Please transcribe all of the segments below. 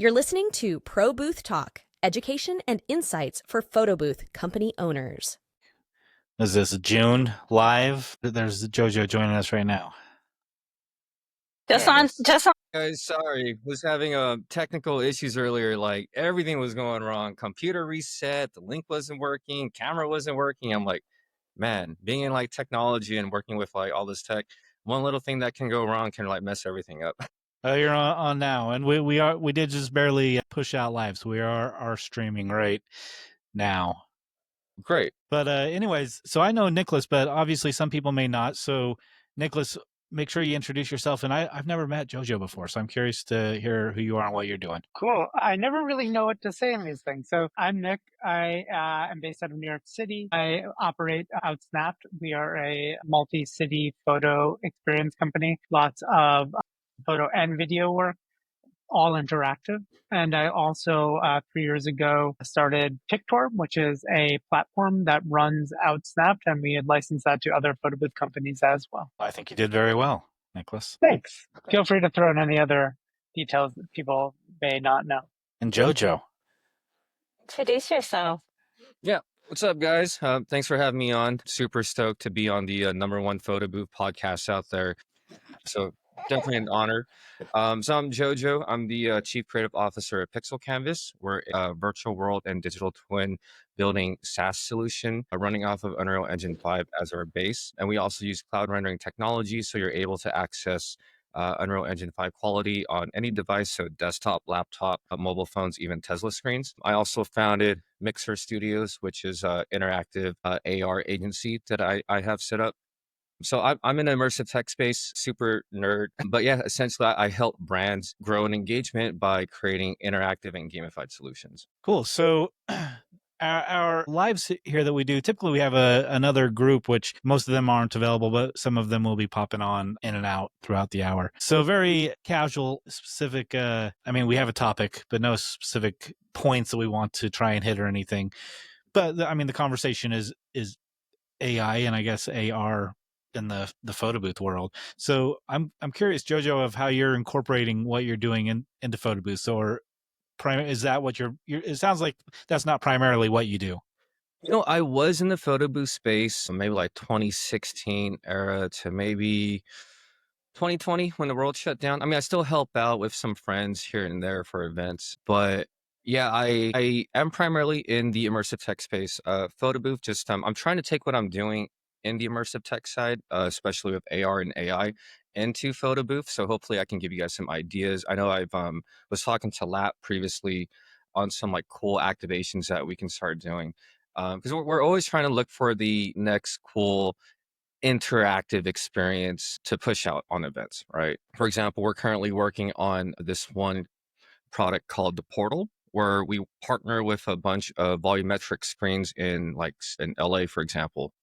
You're listening to Pro Booth Talk, education and insights for photo booth company owners. Is this June live? There's JoJo joining us right now. Just on. Guys, sorry, was having technical issues earlier. Like everything was going wrong. Computer reset, the link wasn't working, camera wasn't working. I'm like, man, being in like technology and working with like all this tech, one little thing that can go wrong can like mess everything up. Oh, you're on now, and we did just barely push out live, so we are streaming right now. Great. But anyways, so I know Nicholas, but obviously some people may not. So Nicholas, make sure you introduce yourself. And I've never met JoJo before, so I'm curious to hear who you are and what you're doing. Cool. I never really know what to say in these things. So I'm Nick. I am based out of New York City. I operate Outsnapped. We are a multi-city photo experience company. Lots of photo and video work, all interactive. And I also, 3 years ago, started Pictor, which is a platform that runs Outsnapped, and we had licensed that to other photo booth companies as well. I think you did very well, Nicholas. Thanks. Feel free to throw in any other details that people may not know. And JoJo. Introduce yourself. Yeah. What's up, guys? Thanks for having me on. Super stoked to be on the #1 photo booth podcast out there. So definitely an honor. So I'm JoJo. I'm the Chief Creative Officer at Pixel Canvas. We're a virtual world and digital twin building SaaS solution running off of Unreal Engine 5 as our base. And we also use cloud rendering technology, so you're able to access Unreal Engine 5 quality on any device, so desktop, laptop, mobile phones, even Tesla screens. I also founded Mixer Studios, which is an interactive AR agency that I have set up. So I'm in the immersive tech space, super nerd. But yeah, essentially, I help brands grow an engagement by creating interactive and gamified solutions. Cool. So our lives here that we do, typically we have another group, which most of them aren't available, but some of them will be popping on in and out throughout the hour. So very casual, specific. We have a topic, but no specific points that we want to try and hit or anything. But the conversation is AI and I guess AR in the photo booth world. So I'm curious, JoJo, of how you're incorporating what you're doing into photo booths, or is that what you're it sounds like that's not primarily what you do. I was in the photo booth space maybe like 2016 era to maybe 2020 when the world shut down. I still help out with some friends here and there for events, but yeah, I am primarily in the immersive tech space. Photo booth, just I'm trying to take what I'm doing in the immersive tech side, especially with AR and AI, into photo booth. So hopefully I can give you guys some ideas. I know I've was talking to Lap previously on some like cool activations that we can start doing, because we're always trying to look for the next cool interactive experience to push out on events, right? For example, we're currently working on this one product called the Portal, where we partner with a bunch of volumetric screens in LA, for example.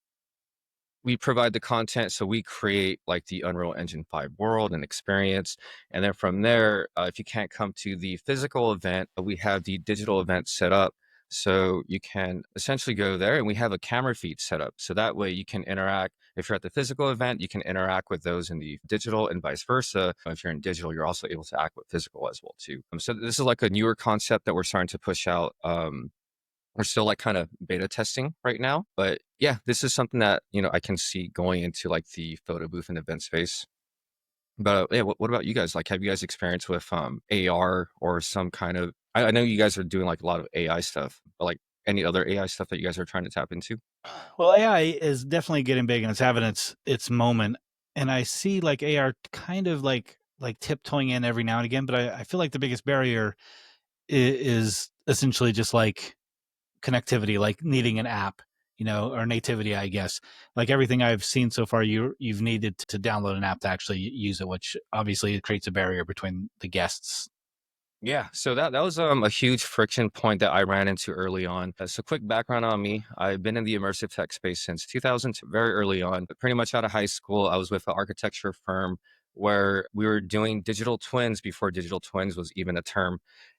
We provide the content, so we create like the Unreal Engine 5 world and experience. And then from there, if you can't come to the physical event, we have the digital event set up. So you can essentially go there, and we have a camera feed set up. So that way you can interact. If you're at the physical event, you can interact with those in the digital and vice versa. If you're in digital, you're also able to act with physical as well too. So this is like a newer concept that we're starting to push out. We're still like kind of beta testing right now, but yeah, this is something that, I can see going into like the photo booth and event space. But yeah, what about you guys? Like, have you guys experienced with AR or some kind of, I know you guys are doing like a lot of AI stuff, but like any other AI stuff that you guys are trying to tap into? Well, AI is definitely getting big and it's having its moment. And I see like AR kind of like tiptoeing in every now and again, but I feel like the biggest barrier is essentially just like connectivity, like needing an app, or nativity, I guess. Like everything I've seen so far, you've needed to download an app to actually use it, which obviously creates a barrier between the guests. Yeah, so that was a huge friction point that I ran into early on. So quick background on me. I've been in the immersive tech space since 2000, very early on. Pretty much out of high school, I was with an architecture firm where we were doing digital twins before digital twins was even a term.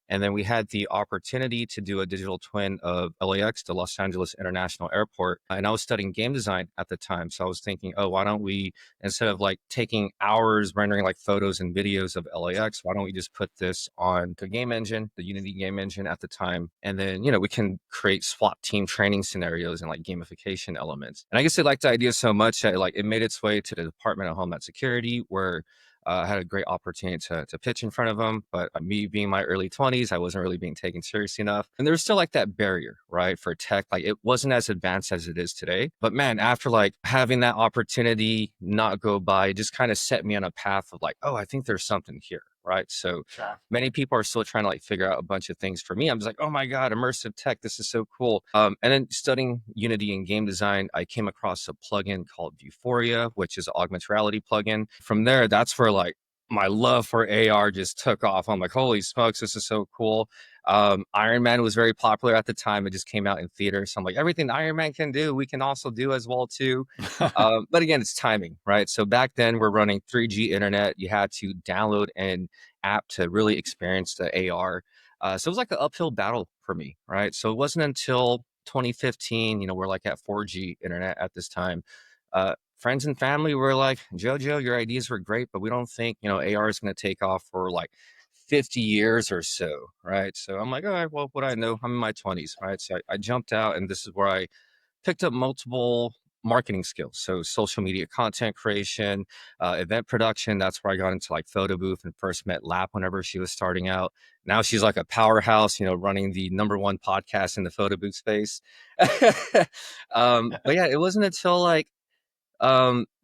And then we had the opportunity to do a digital twin of LAX, the Los Angeles International Airport. And I was studying game design at the time. So I was thinking, oh, why don't we, instead of like taking hours rendering like photos and videos of LAX, why don't we just put this on the game engine, the Unity game engine at the time? And then, we can create SWAT team training scenarios and like gamification elements. And I guess they liked the idea so much that like it made its way to the Department of Homeland Security, where I had a great opportunity to pitch in front of them, but me being my early 20s, I wasn't really being taken seriously enough. And there's still like that barrier, right, for tech. Like it wasn't as advanced as it is today. But man, after like having that opportunity not go by, it just kind of set me on a path of like, oh, I think there's something here, right? So many people are still trying to like figure out a bunch of things. For me, I'm just like, oh my God, immersive tech, this is so cool. And then studying Unity and game design, I came across a plugin called Vuforia, which is an augmented reality plugin. From there, that's where like my love for AR just took off. I'm like, holy smokes, this is so cool. Iron Man was very popular at the time. It just came out in theaters. So I'm like, everything Iron Man can do, we can also do as well too. But again, it's timing, right? So back then we're running 3G internet. You had to download an app to really experience the AR. So it was like an uphill battle for me, right? So it wasn't until 2015, we're like at 4G internet at this time. Friends and family were like, Jojo, your ideas were great, but we don't think, AR is going to take off for like 50 years or so, right? So I'm like, all right, well, what I know, I'm in my 20s, right? So I jumped out, and this is where I picked up multiple marketing skills. So social media content creation, event production. That's where I got into like photo booth and first met Lap whenever she was starting out. Now she's like a powerhouse, running the #1 podcast in the photo booth space. But yeah, it wasn't until like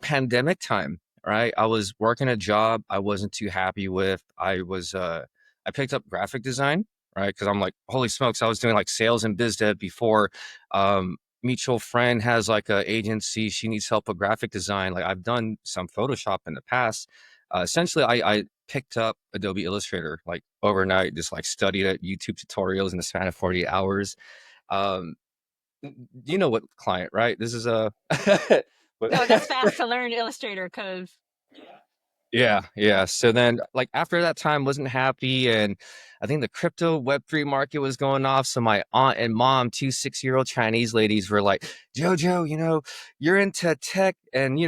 pandemic time, right? I was working a job I wasn't too happy with. I picked up graphic design, right? Because I'm like, holy smokes, I was doing like sales and biz dev before. Mutual friend has like a agency. She needs help with graphic design. Like I've done some Photoshop in the past. Essentially, I picked up Adobe Illustrator like overnight, just like studied it, YouTube tutorials in the span of 48 hours. Um, you know what client, right? This is a No, that's fast to learn Illustrator because Yeah. So then like after that time wasn't happy, and I think the crypto Web3 market was going off. So my aunt and mom, two 6-year-old Chinese ladies, were like, Jojo, you're into tech, and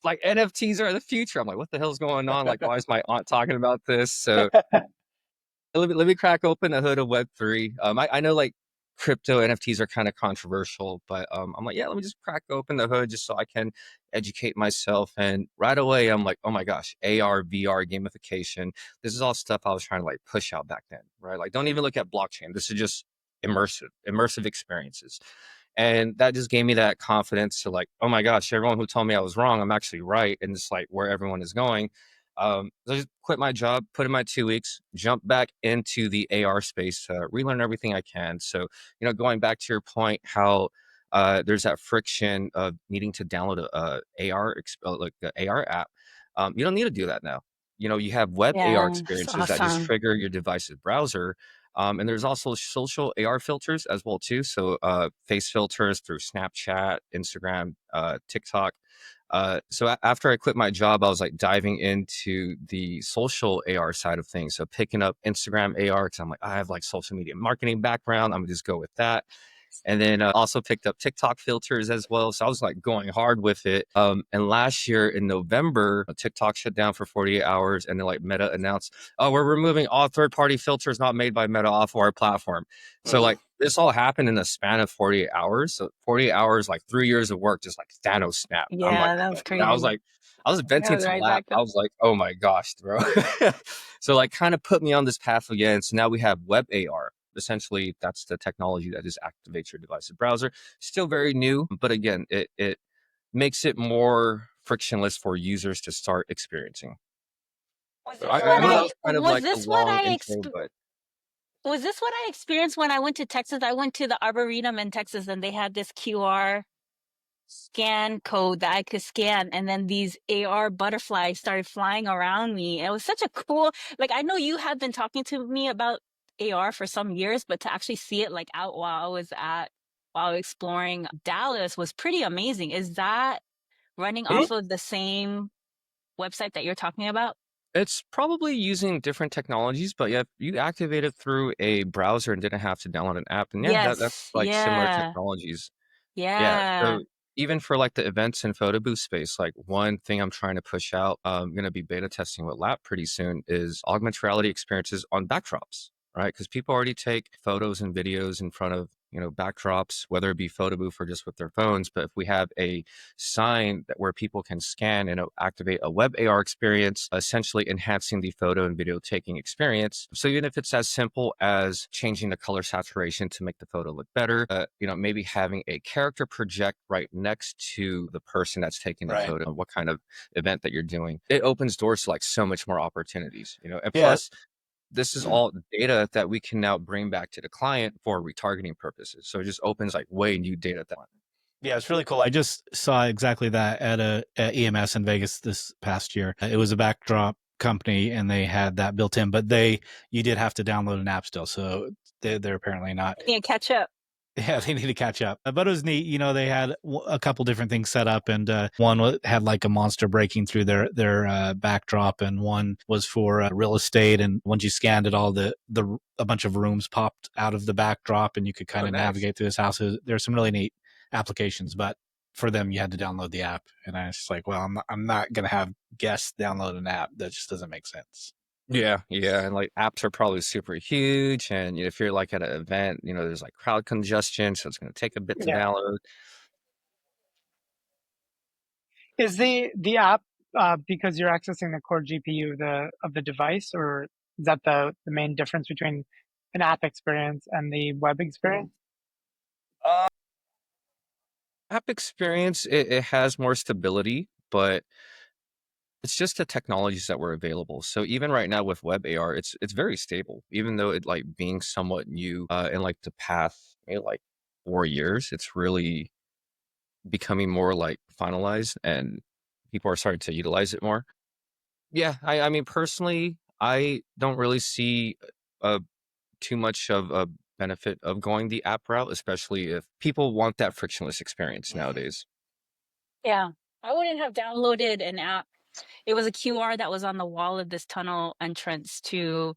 like NFTs are the future. I'm like, what the hell's going on? Like, why is my aunt talking about this? So let me crack open the hood of Web3. I know like crypto NFTs are kind of controversial, but I'm like, yeah, let me just crack open the hood just so I can educate myself. And right away, I'm like, oh my gosh, AR, VR, gamification. This is all stuff I was trying to like push out back then, right? Like, don't even look at blockchain. This is just immersive experiences. And that just gave me that confidence to like, oh my gosh, everyone who told me I was wrong, I'm actually right. And it's like where everyone is going. So I just quit my job, put in my 2 weeks, jump back into the AR space, relearn everything I can. So, going back to your point, how there's that friction of needing to download a like the AR app. You don't need to do that now. You have web AR yeah, it's experiences that just awesome. trigger your device's browser. And there's also social AR filters as well too. So face filters through Snapchat, Instagram, TikTok. So after I quit my job, I was like diving into the social AR side of things. So picking up Instagram AR, because I'm like, I have like social media marketing background. I'm gonna just go with that. And then also picked up TikTok filters as well. So I was like going hard with it. And last year in November, TikTok shut down for 48 hours. And then like Meta announced, oh, we're removing all third-party filters not made by Meta off our platform. So like this all happened in the span of 48 hours. So 48 hours, like 3 years of work, just like Thanos snapped. I'm like, Yeah, that was I was crazy. like, I was I venting was to right Lap. back I up. was like, oh my gosh, bro. So like kind of put me on this path again. So now we have web AR. Essentially, that's the technology that just activates your device's browser. Still very new, but again, it makes it more frictionless for users to start experiencing. Was So this I what know that I was kind of like a long intro, but was this what I experienced when I went to Texas? I went to the Arboretum in Texas, and they had this QR scan code that I could scan, and then these AR butterflies started flying around me. It was such a cool, like, I know you have been talking to me about AR for some years, but to actually see it like out while exploring Dallas was pretty amazing. Is that running off of the same website that you're talking about? It's probably using different technologies, but yeah, if you activate it through a browser and didn't have to download an app, and yeah, that's Yes. like similar Yeah. technologies. Yeah, Yeah. so even for like the events and photo booth space, like one thing I'm trying to push out, I'm gonna be beta testing with Lap pretty soon is augmented reality experiences on backdrops, right? Because people already take photos and videos in front of backdrops, whether it be photo booth or just with their phones. But if we have a sign that where people can scan and activate a web AR experience, essentially enhancing the photo and video taking experience. So even if it's as simple as changing the color saturation to make the photo look better, maybe having a character project right next to the person that's taking the Right. photo, what kind of event that you're doing, it opens doors to like so much more opportunities, and Yeah. plus this is all data that we can now bring back to the client for retargeting purposes. So it just opens like way new data that. Yeah, it's really cool. I just saw exactly that at EMS in Vegas this past year. It was a backdrop company and they had that built in, but you did have to download an app still. So they're apparently not. Can't catch up. Yeah, they need to catch up. But it was neat. They had a couple different things set up, and one had like a monster breaking through their backdrop, and one was for real estate. And once you scanned it, all a bunch of rooms popped out of the backdrop, and you could kind of nice. navigate through this house. There's some really neat applications, but for them, you had to download the app. And I was just like, well, I'm not gonna have guests download an app. That just doesn't make sense. Yeah, and like apps are probably super huge, and if you're like at an event, there's like crowd congestion, so it's going to take a bit to Yeah. download. Is the app because you're accessing the core GPU of the device, or is that the main difference between an app experience and the web experience? App experience, it has more stability, but it's just the technologies that were available. So even right now with web AR, it's very stable, even though it like being somewhat new in like the past maybe like 4 years, it's really becoming more like finalized and people are starting to utilize it more. Yeah, I mean personally, I don't really see uh too much of a benefit of going the app route, especially if people want that frictionless experience nowadays. Yeah. I wouldn't have downloaded an app. It was a QR that was on the wall of this tunnel entrance to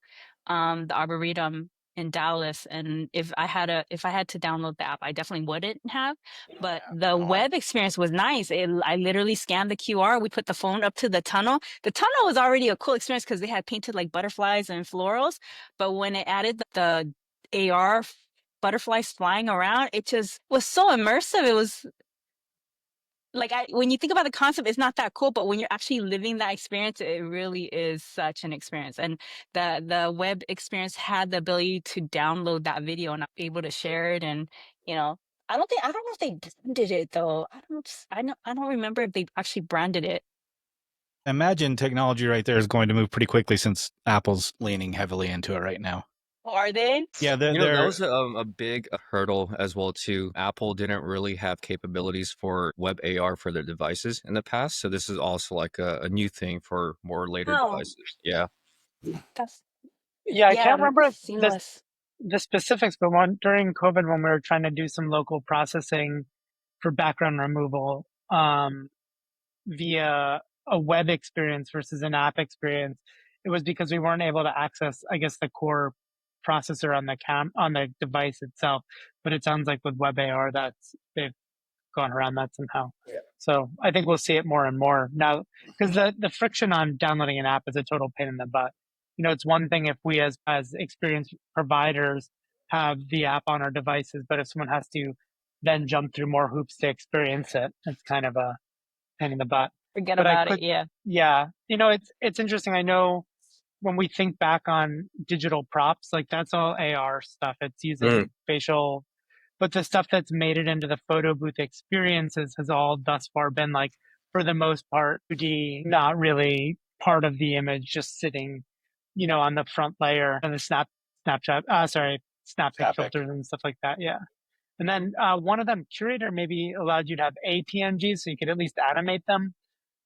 the Arboretum in Dallas. And if I had to download the app, I definitely wouldn't have. But the web experience was nice. I literally scanned the QR. We put the phone up to the tunnel. The tunnel was already a cool experience because they had painted like butterflies and florals. But when it added the AR butterflies flying around, it just was so immersive. It was like when you think about the concept, it's not that cool, but when you're actually living that experience, it really is such an experience. And the web experience had the ability to download that video and able to share it. And you know, I don't know if they branded it though. I don't remember if they actually branded it. Imagine technology right there is going to move pretty quickly since Apple's leaning heavily into it right now. Oh, are they? Yeah, That was a big hurdle as well too. Apple didn't really have capabilities for web AR for their devices in the past, so this is also like a new thing for more later Oh, devices. Yeah. that's Yeah, I yeah, can't remember seamless. the specifics, but during COVID when we were trying to do some local processing for background removal via a web experience versus an app experience, it was because we weren't able to access, I guess, the core processor on on the device itself. But it sounds like with web AR, they've gone around that somehow. Yeah. So I think we'll see it more and more now, because the friction on downloading an app is a total pain in the butt. It's one thing if we as experience providers have the app on our devices, but if someone has to then jump through more hoops to experience it, it's kind of a pain in the butt. Forget But about it. Yeah. yeah, it's interesting. I know when we think back on digital props, like that's all AR stuff. It's using facial, but the stuff that's made it into the photo booth experiences has all thus far been like, for the most part, 2D, not really part of the image, just sitting, on the front layer and the Snappic filters and stuff like that. Yeah. And then one of them, Curator, maybe allowed you to have APMGs so you could at least animate them,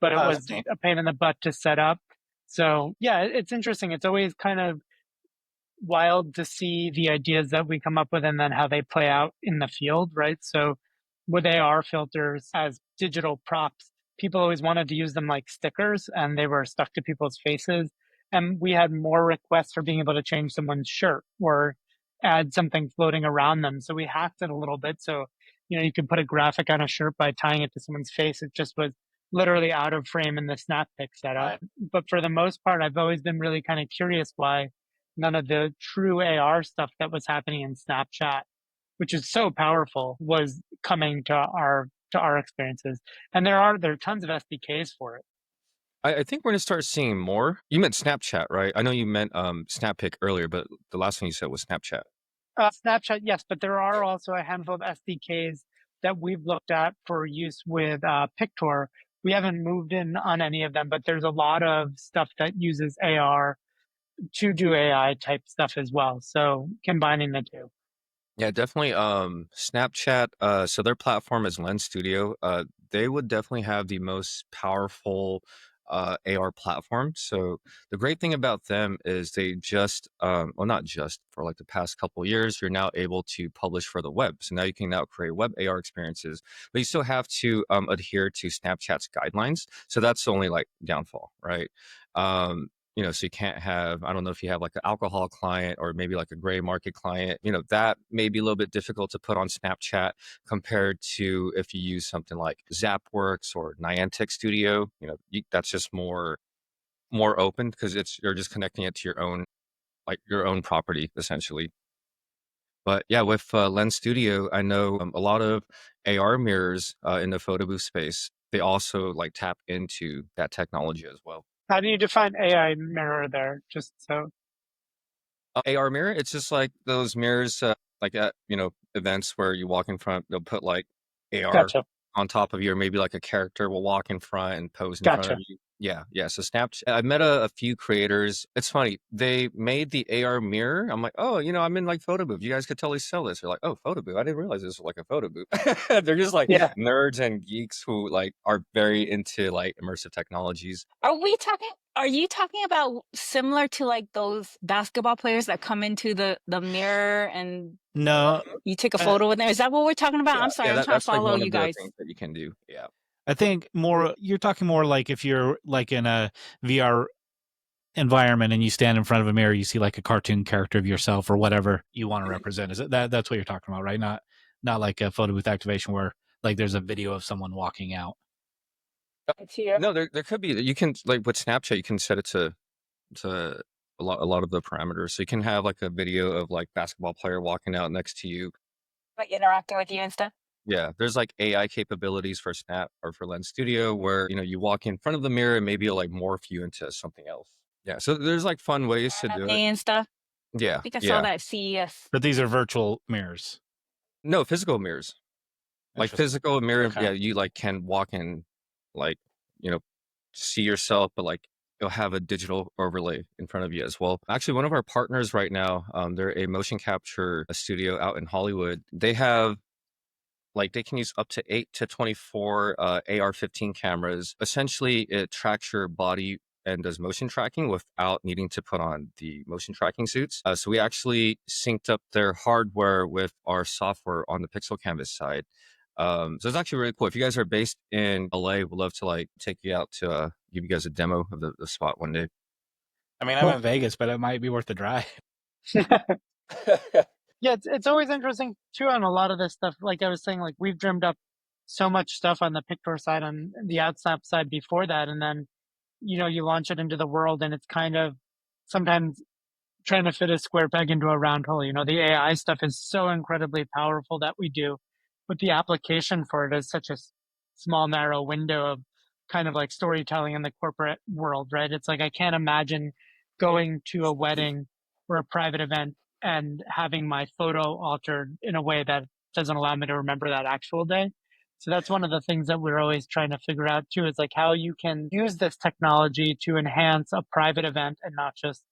but it was a pain in the butt to set up. So yeah, it's interesting. It's always kind of wild to see the ideas that we come up with and then how they play out in the field, right? So with AR filters as digital props, people always wanted to use them like stickers and they were stuck to people's faces. And we had more requests for being able to change someone's shirt or add something floating around them. So we hacked it a little bit. So, you could put a graphic on a shirt by tying it to someone's face. It just was literally out of frame in the snap pick setup. But for the most part, I've always been really kind of curious why none of the true AR stuff that was happening in Snapchat, which is so powerful, was coming to our experiences. And there are tons of SDKs for it. I think we're gonna start seeing more. You meant Snapchat, right? I know you meant Snappic earlier, but the last thing you said was Snapchat. Snapchat, yes, but there are also a handful of SDKs that we've looked at for use with Pictor. We haven't moved in on any of them, but there's a lot of stuff that uses AR to do AI type stuff as well. So combining the two. Yeah, definitely. Snapchat. So their platform is Lens Studio. They would definitely have the most powerful AR platform. So the great thing about them is they just, well, not just for like the past couple of years, you're now able to publish for the web. So now you can now create web AR experiences, but you still have to adhere to Snapchat's guidelines. So that's the only like downfall, right? So you can't have, I don't know if you have like an alcohol client or maybe like a gray market client, that may be a little bit difficult to put on Snapchat compared to if you use something like Zapworks or Niantic Studio, that's just more open because you're just connecting it to your own property essentially. But yeah, with Lens Studio, I know a lot of AR mirrors in the photo booth space, they also like tap into that technology as well. How do you define AI mirror there? Just so. AR mirror, it's just like those mirrors, like at events where you walk in front, they'll put like AR Gotcha. on top of you, or maybe like a character will walk in front and pose in front Gotcha. of you. Yeah. So Snapchat, I've met a few creators. It's funny, they made the AR mirror. I'm like, oh, I'm in like photo booth. You guys could totally sell this. They're like, oh, photo booth. I didn't realize this was like a photo booth. They're just like Yeah. nerds and geeks who like are very into like immersive technologies. Are you talking about similar to like those basketball players that come into the mirror and No, you take a photo with them? Is that what we're talking about? I'm sorry, I'm trying to that's like follow one you of the guys. things that you can do. Yeah. I think you're talking more like if you're like in a VR environment and you stand in front of a mirror, you see like a cartoon character of yourself or whatever you want to represent. Is it that's what you're talking about, right? Not like a photo booth activation where like there's a video of someone walking out. No, there could be. You can like with Snapchat, you can set it to a lot of the parameters. So you can have like a video of like basketball player walking out next to you, Like interacting with you and stuff. Yeah, there's like AI capabilities for Snap or for Lens Studio where, you walk in front of the mirror and maybe it'll like morph you into something else. Yeah, so there's like fun ways to do it. And stuff. Yeah, I think I saw yeah. that at CES. But these are virtual mirrors. No, physical mirrors. Like Interesting. physical mirror, Okay. yeah, you like can walk in, like, see yourself, but like you'll have a digital overlay in front of you as well. Actually, one of our partners right now, they're a motion capture studio out in Hollywood. They have like they can use up to 8 to 24 AR-15 cameras. Essentially, it tracks your body and does motion tracking without needing to put on the motion tracking suits. So we actually synced up their hardware with our software on the Pixel Canvas side. So it's actually really cool. If you guys are based in LA, we'd love to like take you out to give you guys a demo of the spot one day. I mean, I'm in Vegas, but it might be worth the drive. Yeah, it's always interesting too on a lot of this stuff. Like I was saying, like we've dreamed up so much stuff on the Pictor side, on the OutSnap side before that, and then you launch it into the world, and it's kind of sometimes trying to fit a square peg into a round hole. The AI stuff is so incredibly powerful that we do, but the application for it is such a small, narrow window of kind of like storytelling in the corporate world, right? It's like I can't imagine going to a wedding or a private event and having my photo altered in a way that doesn't allow me to remember that actual day. So that's one of the things that we're always trying to figure out too, is like how you can use this technology to enhance a private event and not just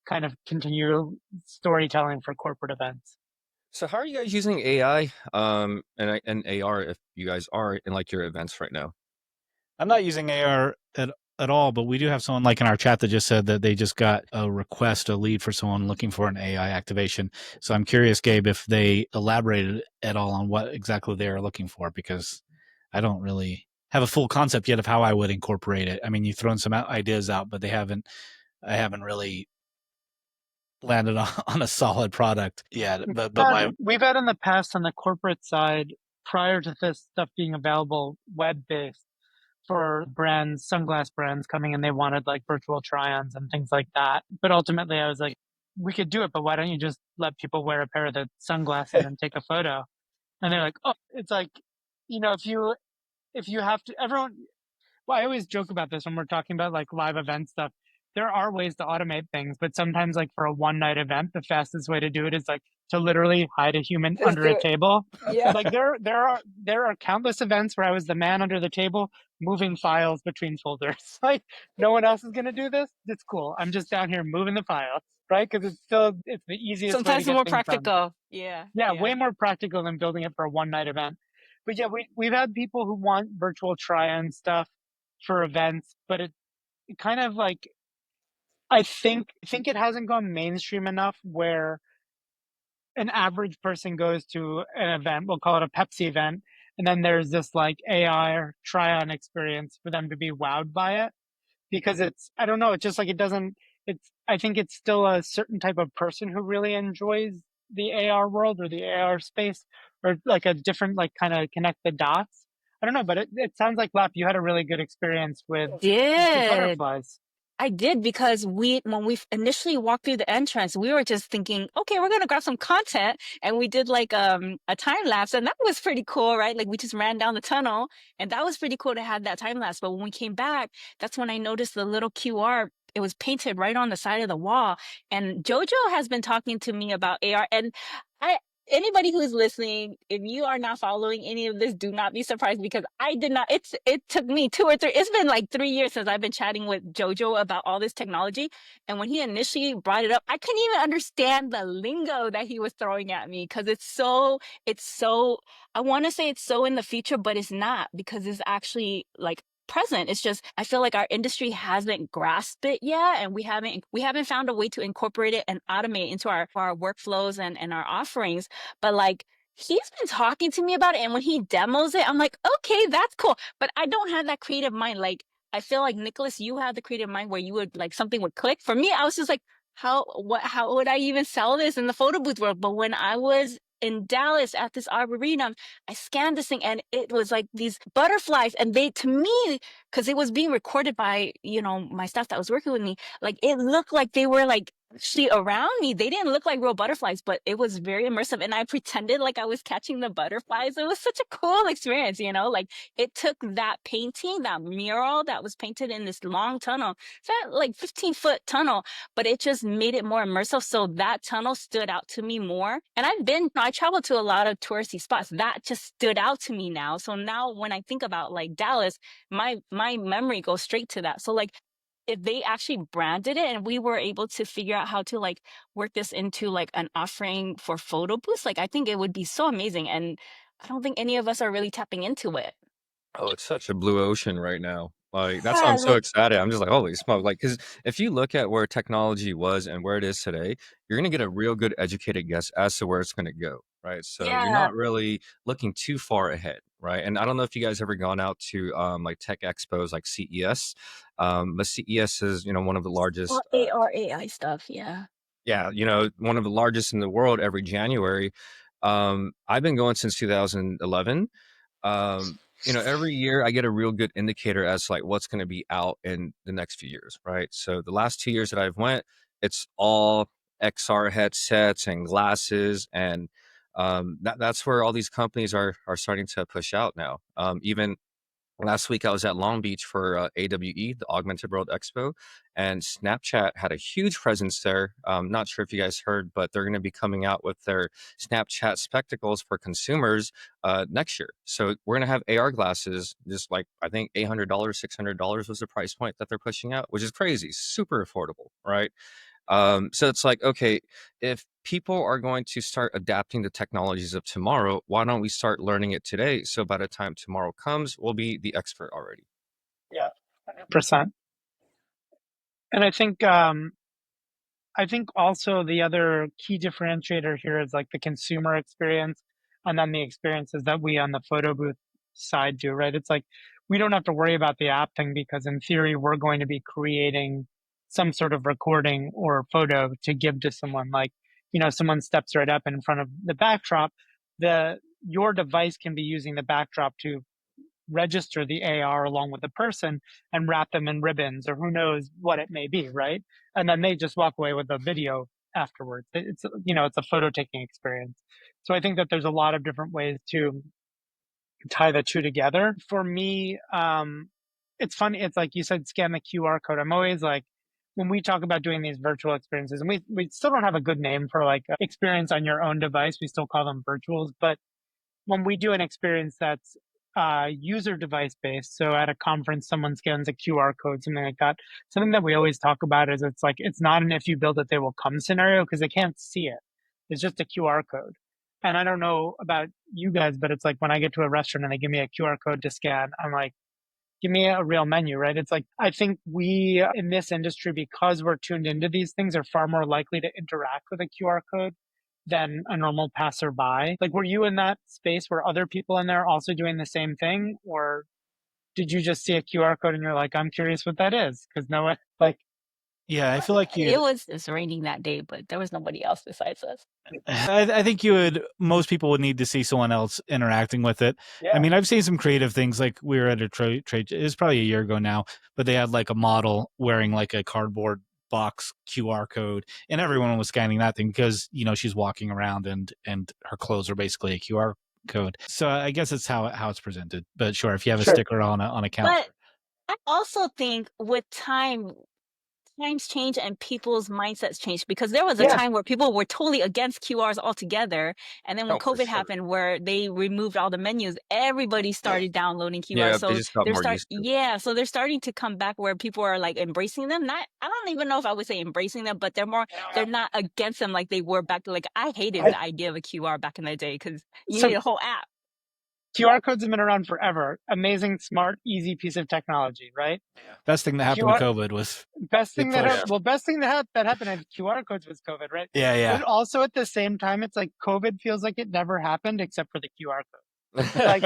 kind of continue storytelling for corporate events. So how are you guys using AI and AR if you guys are in like your events right now? I'm not using AR at all, but we do have someone like in our chat that just said that they just got a lead for someone looking for an AI activation. So I'm curious, Gabe, if they elaborated at all on what exactly they are looking for, because I don't really have a full concept yet of how I would incorporate it. I mean, you've thrown some ideas out, but I haven't really landed on a solid product yet. But we've had in the past on the corporate side, prior to this stuff being available, web-based for brands, sunglass brands coming in, they wanted like virtual try-ons and things like that. But ultimately I was like, we could do it, but why don't you just let people wear a pair of the sunglasses and take a photo? And they're like, oh, it's like, if you have to, everyone, well, I always joke about this when we're talking about like live event stuff. There are ways to automate things, but sometimes like for a one night event, the fastest way to do it is like to literally hide a human Just under do a it. table. Yeah. Like there are countless events where I was the man under the table moving files between folders. Like no one else is gonna do this. It's cool. I'm just down here moving the files, right? Because it's the easiest way to Sometimes get more things done. practical. Yeah. Yeah, way more practical than building it for a one night event. But yeah, we've had people who want virtual try-on stuff for events, but it kind of like I think it hasn't gone mainstream enough where an average person goes to an event, we'll call it a Pepsi event, and then there's this like AI or try-on experience for them to be wowed by it. Because I don't know, it's just like it doesn't I think it's still a certain type of person who really enjoys the AR world or the AR space, or like a different like kind of connect the dots. I don't know, but it sounds like Lap, you had a really good experience with the Did. butterflies. I did because when we initially walked through the entrance, we were just thinking, okay, we're gonna grab some content, and we did like a time lapse, and that was pretty cool, right? Like we just ran down the tunnel, and that was pretty cool to have that time lapse. But when we came back, that's when I noticed the little QR. It was painted right on the side of the wall, and Jojo has been talking to me about AR, and I. Anybody who's listening, if you are not following any of this, do not be surprised because I did not. It took me 2 or 3. It's been like 3 years since I've been chatting with Jojo about all this technology. And when he initially brought it up, I couldn't even understand the lingo that he was throwing at me because it's so. I want to say it's so in the future, but it's not because it's actually like present. It's just I feel like our industry hasn't grasped it yet, and we haven't found a way to incorporate it and automate into our workflows and our offerings. But like he's been talking to me about it, and when he demos it, I'm like, okay, that's cool. But I don't have that creative mind. Like I feel like Nicholas, you have the creative mind where you would like something would click. For me, I was just like, how would I even sell this in the photo booth world? But when I was in Dallas at this arboretum, I scanned this thing and it was like these butterflies, and they to me, because it was being recorded by my staff that was working with me, like it looked like they were like actually around me. They didn't look like real butterflies, but it was very immersive, and I pretended like I was catching the butterflies. It was such a cool experience, like it took that painting, that mural that was painted in this long tunnel, it's that like 15-foot tunnel, but it just made it more immersive. So that tunnel stood out to me more. And I traveled to a lot of touristy spots. That just stood out to me now. So now when I think about like Dallas, my memory goes straight to that. So like if they actually branded it and we were able to figure out how to like work this into like an offering for photo booths, like I think it would be so amazing. And I don't think any of us are really tapping into it. Oh, it's such a blue ocean right now. Like that's why Yeah, I'm so like excited. I'm just like, holy smoke! Like, because if you look at where technology was and where it is today, you're gonna get a real good educated guess as to where it's gonna go, right? So you're yeah. not really looking too far ahead, right? And I don't know if you guys ever gone out to like tech expos like CES, but CES is one of the All largest. AR AI stuff, yeah. Yeah, one of the largest in the world every January. I've been going since 2011. Every year I get a real good indicator as to like what's going to be out in the next few years, right? So the last 2 years that I've went, it's all XR headsets and glasses, and that's where all these companies are starting to push out now. Even last week, I was at Long Beach for AWE, the Augmented World Expo, and Snapchat had a huge presence there. Not sure if you guys heard, but they're going to be coming out with their Snapchat spectacles for consumers next year. So we're going to have AR glasses, just like I think $800, $600 was the price point that they're pushing out, which is crazy, super affordable, right? So it's like, okay, if people are going to start adapting the technologies of tomorrow, why don't we start learning it today? So by the time tomorrow comes, we'll be the expert already. Yeah, 100%. And I think also the other key differentiator here is like the consumer experience and then the experiences that we on the photo booth side do, right? It's like we don't have to worry about the app thing because in theory, we're going to be creating some sort of recording or photo to give to someone. Like, someone steps right up in front of the backdrop, your device can be using the backdrop to register the AR along with the person and wrap them in ribbons or who knows what it may be, right? And then they just walk away with a video afterwards. It's a photo taking experience. So I think that there's a lot of different ways to tie the two together. For me, it's funny. It's like you said, scan the QR code. I'm always like, when we talk about doing these virtual experiences, and we still don't have a good name for like experience on your own device. We still call them virtuals. But when we do an experience that's user device based, so at a conference, someone scans a QR code, something like that. Something that we always talk about is it's not an if you build it, they will come scenario because they can't see it. It's just a QR code. And I don't know about you guys, but it's like when I get to a restaurant and they give me a QR code to scan, I'm like, give me a real menu, right? It's like, I think we in this industry, because we're tuned into these things, are far more likely to interact with a QR code than a normal passerby. Like, were you in that space? Were other people in there also doing the same thing? Or did you just see a QR code and you're like, I'm curious what that is? Because no one, like, Yeah, I feel like It was raining that day, but there was nobody else besides us. I think most people would need to see someone else interacting with it. yeah. I mean, I've seen some creative things. Like we were at a trade, it was probably a year ago now, but they had like a model wearing like a cardboard box QR code, and everyone was scanning that thing because she's walking around and her clothes are basically a QR code. So I guess it's how it's presented. But sure, if you have a sticker on a counter. But I also think with times change and people's mindsets change, because there was a time where people were totally against QRs altogether, and then when COVID happened, where they removed all the menus, everybody started downloading QRs. Yeah, so they just got more used to it. so they're starting to come back where people are like embracing them. I don't even know if I would say embracing them, but they're not against them like they were back. Like I hated the idea of a QR back in the day because you need a whole app. QR codes have been around forever. Amazing, smart, easy piece of technology, right? Best thing that happened with COVID was best thing that happened at QR codes was COVID, right? Yeah. But also at the same time, it's like COVID feels like it never happened except for the QR code. Like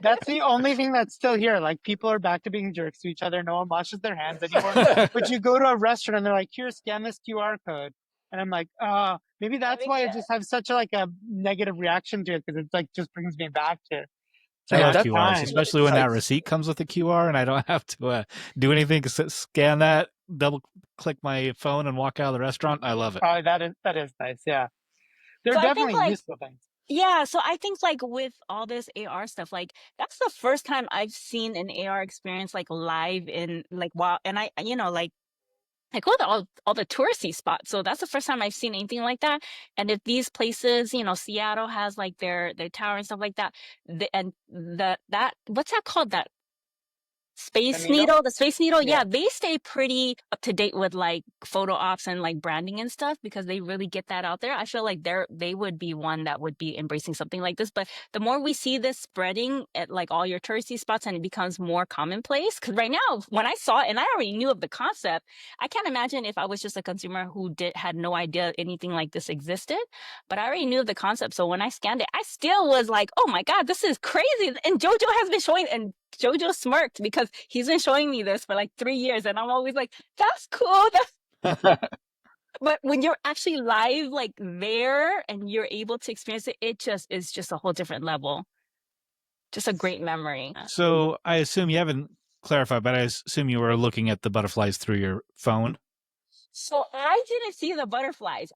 that's the only thing that's still here. Like people are back to being jerks to each other. No one washes their hands anymore. But you go to a restaurant and they're like, "Here, scan this QR code," and I'm like, maybe that's why I just have such a negative reaction to it because it's like just brings me back to. I love QRs, especially when that receipt comes with a QR and I don't have to do anything. Scan that, double click my phone, and walk out of the restaurant. I love it. Oh, that is nice. Yeah, they're definitely useful things. Yeah, so I think with all this AR stuff, that's the first time I've seen an AR experience live in wow, and I I go to all the touristy spots, so that's the first time I've seen anything like that. And if these places, Seattle has their tower and stuff like that, that what's that called? That Space Needle, the Space Needle, yeah, they stay pretty up to date with photo ops and branding and stuff because they really get that out there. I feel like they would be one that would be embracing something like this. But the more we see this spreading at all your touristy spots and it becomes more commonplace, because right now when I saw it and I already knew of the concept, I can't imagine if I was just a consumer who had no idea anything like this existed. But I already knew of the concept, so when I scanned it, I still was like, "Oh my God, this is crazy!" And JoJo has been showing and. Jojo smirked because he's been showing me this for 3 years, and I'm always like, "That's cool." But when you're actually live, there, and you're able to experience it, it just is just a whole different level. Just a great memory. So I assume you haven't clarified, but I assume you were looking at the butterflies through your phone. So I didn't see the butterflies.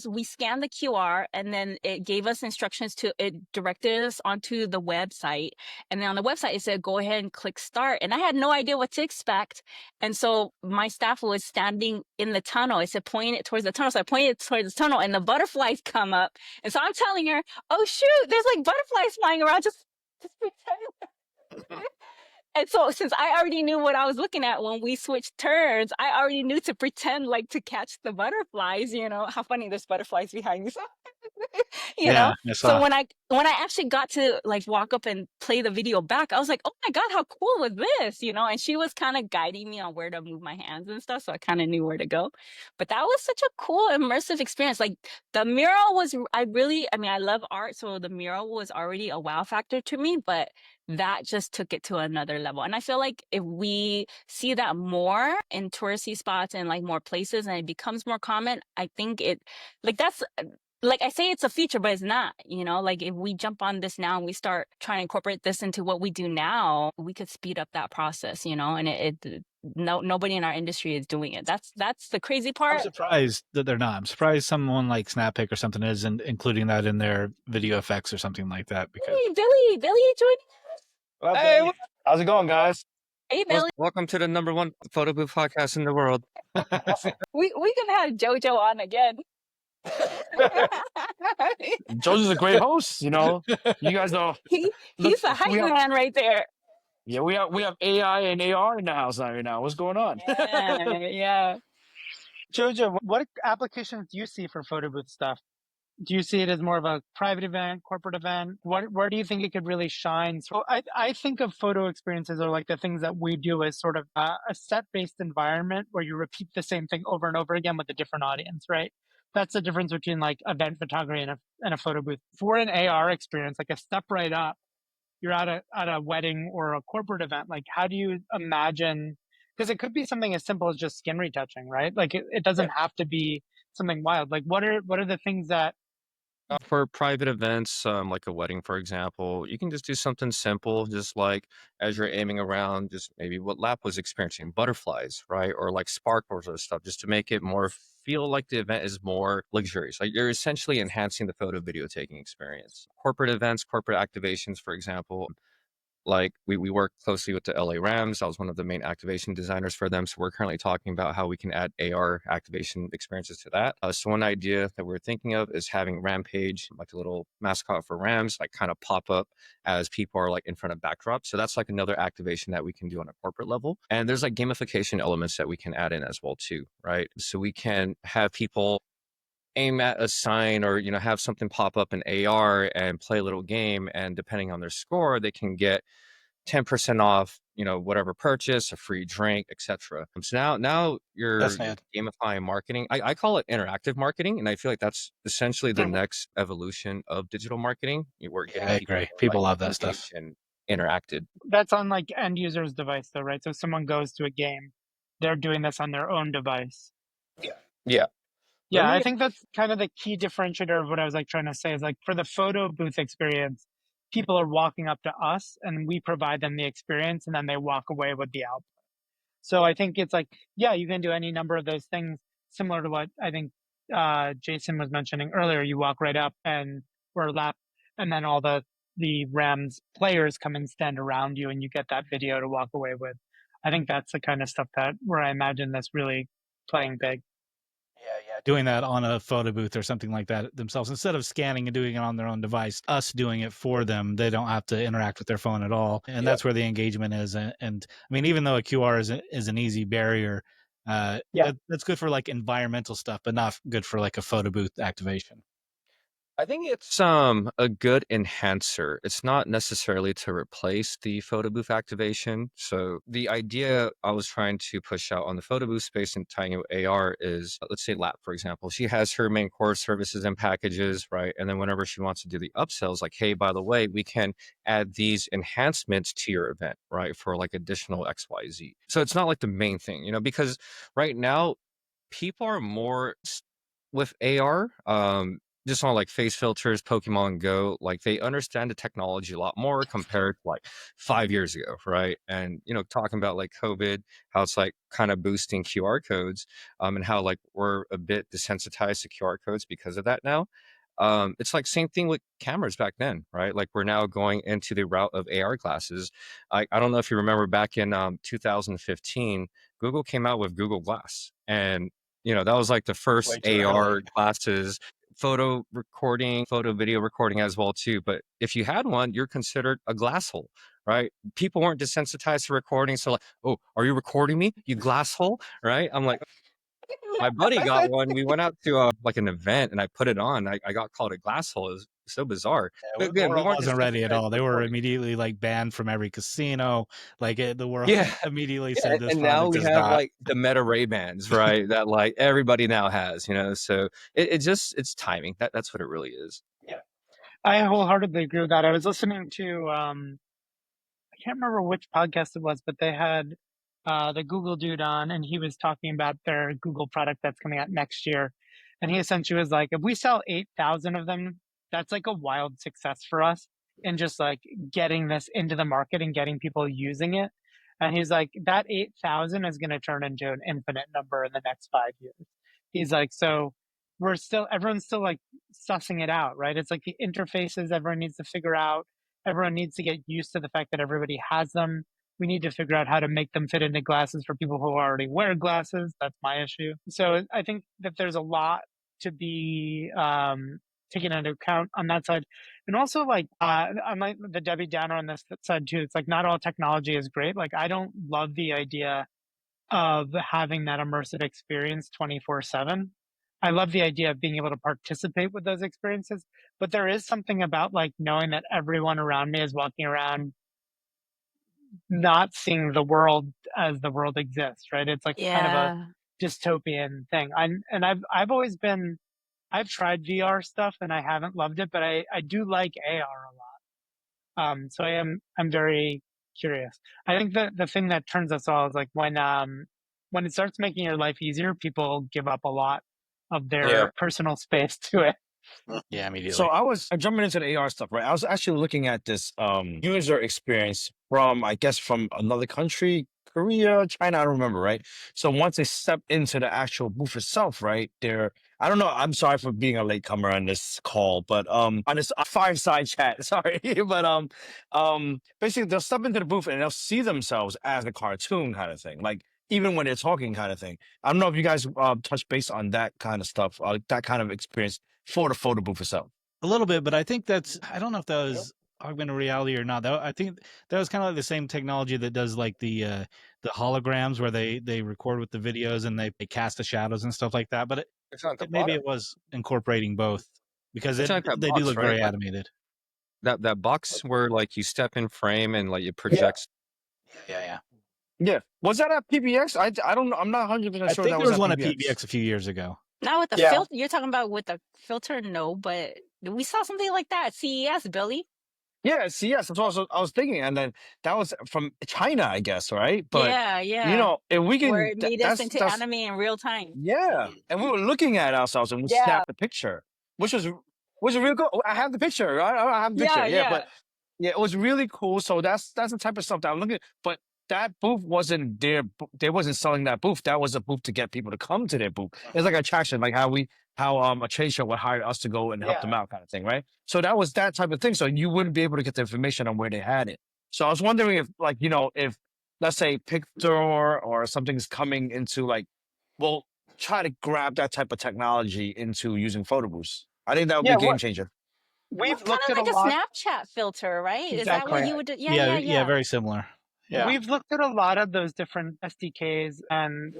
We scanned the QR and then it gave us instructions it directed us onto the website. And then on the website, it said, go ahead and click start. And I had no idea what to expect. And so my staff was standing in the tunnel. It said, point it towards the tunnel. So I pointed towards the tunnel and the butterflies come up. And so I'm telling her, oh shoot, there's butterflies flying around. Just pretend. And so since I already knew what I was looking at when we switched turns, I already knew to pretend to catch the butterflies, how funny there's butterflies behind me. So, you know? I So saw. when I actually got to like walk up and play the video back, I was like, oh my God, how cool was this? You know, and she was kind of guiding me on where to move my hands and stuff. So I kind of knew where to go. But that was such a cool immersive experience. Like the mural was, I mean, I love art. So the mural was already a wow factor to me, but that just took it to another level. And I feel like if we see that more in touristy spots and like more places and it becomes more common, I think it, like that's, like I say it's a feature, but it's not, you know, like if we jump on this now and we start trying to incorporate this into what we do now, we could speed up that process, you know, and nobody in our industry is doing it. That's the crazy I'm part. surprised that they're not. I'm surprised someone like Snappic or something isn't including that in their video effects or something like that. Because Hey, Billy, join. well, Hey, Billy. how's it going, guys? Hey, Billy. Welcome to the #1 photo booth podcast in the world. We can have JoJo on again. Joe's a great host. You know, you guys know. Look, He's the hype we have man right there. we have AI and AR in the house right now. What's going on? Yeah. Jojo, what applications do you see for photo booth stuff? Do you see it as more of a private event, corporate event? Where do you think it could really shine? So I think of photo experiences, or like the things that we do, as sort of a set-based environment where you repeat the same thing over and over again with a different audience, right? That's the difference between like event photography and a photo booth. For an AR experience, like a step right up, you're at a wedding or a corporate event. Like, how do you imagine? Because it could be something as simple as just skin retouching, right? Like it doesn't have to be something wild. Like what are the things that For private events, like a wedding, for example, you can just do something simple, just like as you're aiming around, just maybe what Lap was experiencing, butterflies, right? Or like sparkles or stuff, just to make it more feel like the event is more luxurious. Like you're essentially enhancing the photo video taking experience. Corporate events, corporate activations, for example, like we work closely with the LA Rams. I was one of the main activation designers for them. So we're currently talking about how we can add AR activation experiences to that. So one idea that we're thinking of is having Rampage, like a little mascot for Rams, like kind of pop up as people are like in front of backdrops. So that's like another activation that we can do on a corporate level. And there's like gamification elements that we can add in as well too, right? So we can have people aim at a sign or have something pop up in AR and play a little game, and depending on their score they can get 10% off whatever purchase, a free drink, etc. So now you're Fascinating. gamifying marketing. I call it interactive marketing, and I feel like that's essentially the next evolution of digital marketing. We're Yeah, getting I people agree. more, People like, love that stuff. engaged and interacted. that's on like end user's device though, right? So if someone goes to a game, they're doing this on their own device. Yeah. Let Yeah, I me think that's kind of the key differentiator of what I was like trying to say is like for the photo booth experience, people are walking up to us and we provide them the experience and then they walk away with the output. So I think it's like, yeah, you can do any number of those things similar to what I think Jason was mentioning earlier. You walk right up and or lap, and then all the Rams players come and stand around you and you get that video to walk away with. I think that's the kind of stuff that where I imagine this really playing big. Yeah. Doing that on a photo booth or something like that themselves, instead of scanning and doing it on their own device, us doing it for them. They don't have to interact with their phone at all. And that's where the engagement is. And I mean, even though a QR is an easy barrier, that's good for like environmental stuff, but not good for like a photo booth activation. I think it's a good enhancer. It's not necessarily to replace the photo booth activation. So the idea I was trying to push out on the photo booth space and tying it with AR is, let's say Lap, for example. She has her main core services and packages, right? And then whenever she wants to do the upsells, like, hey, by the way, we can add these enhancements to your event, right? For like additional XYZ. So it's not like the main thing, because right now people are more with AR. Just on like face filters, Pokemon Go, like they understand the technology a lot more compared to like 5 years ago, right? And talking about like COVID, how it's like kind of boosting QR codes, and how like we're a bit desensitized to QR codes because of that now. It's like same thing with cameras back then, right? Like we're now going into the route of AR glasses. I don't know if you remember back in 2015, Google came out with Google Glass, and that was like the first Way too AR early. glasses, photo recording, photo video recording as well too. But if you had one, you're considered a glass hole, right? People weren't desensitized to recording, so like, oh, are you recording me, you glass hole, right? I'm like, My buddy got one. We went out to like an event, and I put it on. I got called a glass hole. It was so bizarre. But The again, we world weren't wasn't ready at discussing all. that They were recording. immediately like banned from every casino. Like the world Yeah. immediately Yeah, said this and now product we is have not. like the Meta Ray-Bans, right? That like everybody now has, you know. So it's timing. That's what it really is. I wholeheartedly agree with that. I was listening to I can't remember which podcast it was, but they had the Google dude on, and he was talking about their Google product that's coming out next year. And he essentially was like, if we sell 8,000 of them, that's like a wild success for us in just like getting this into the market and getting people using it. And he's like, that 8,000 is going to turn into an infinite number in the next 5 years. He's like, so everyone's still like sussing it out, right? It's like the interfaces everyone needs to figure out. Everyone needs to get used to the fact that everybody has them. We need to figure out how to make them fit into glasses for people who already wear glasses. That's my issue. So I think that there's a lot to be taken into account on that side. And also like I'm like the Debbie Downer on this side too. It's like not all technology is great. Like I don't love the idea of having that immersive experience 24/7. I love the idea of being able to participate with those experiences, but there is something about like knowing that everyone around me is walking around not seeing the world as the world exists, right? It's like kind of a Yeah. dystopian thing. I've tried VR stuff and I haven't loved it, but I do like AR a lot. So I'm very curious. I think the thing that turns us all is like when it starts making your life easier, people give up a lot of their personal space to it. Yeah, immediately. So I'm jumping into the AR stuff, right? I was actually looking at this user experience from, I guess, from another country, Korea, China, I don't remember, right? So once they step into the actual booth itself, right, I don't know, I'm sorry for being a latecomer on this call, but on this fireside chat, sorry, but basically they'll step into the booth and they'll see themselves as a cartoon kind of thing, like even when they're talking kind of thing. I don't know if you guys touch base on that kind of stuff, that kind of experience for the photo booth itself. A little bit, but I think I don't know if that was augmented reality or not. I think that was kind of like the same technology that does like the holograms where they record with the videos and they cast the shadows and stuff like that. But It's not the maybe bottom. it was incorporating both because It's like that they do box, look right? very Like animated. that box where like you step in frame and like it projects. Yeah. Yeah. Was that at PBX? I don't know. I'm not 100% I sure think that there was at one at PBX. PBX a few years ago. Not with the Yeah. filter. You're talking about with the filter? No, but we saw something like that at CES, Billy. Yeah, CS. That's what I was thinking. And then that was from China, I guess, right? But, you Yeah. know, if we Where can, it made us into that's, anime in real time. yeah. And we were looking at ourselves and we Yeah. snapped the picture, which was real cool. I have the picture, right? I have the picture. Yeah, but yeah, it was really cool. So that's the type of stuff that I'm looking at. But that booth wasn't there. They wasn't selling that booth. That was a booth to get people to come to their booth. It's like an attraction, like how a trade show would hire us to go and help them out kind of thing, right? So that was that type of thing. So you wouldn't be able to get the information on where they had it. So I was wondering if, like, you know, if let's say Picture or something's coming into like, well, try to grab that type of technology into using photo booths. I think that would be a game changer. We've Kind looked of at like a lot. Snapchat filter, right? Is that what Exactly. you would do? Yeah, very similar. Yeah. We've looked at a lot of those different SDKs, and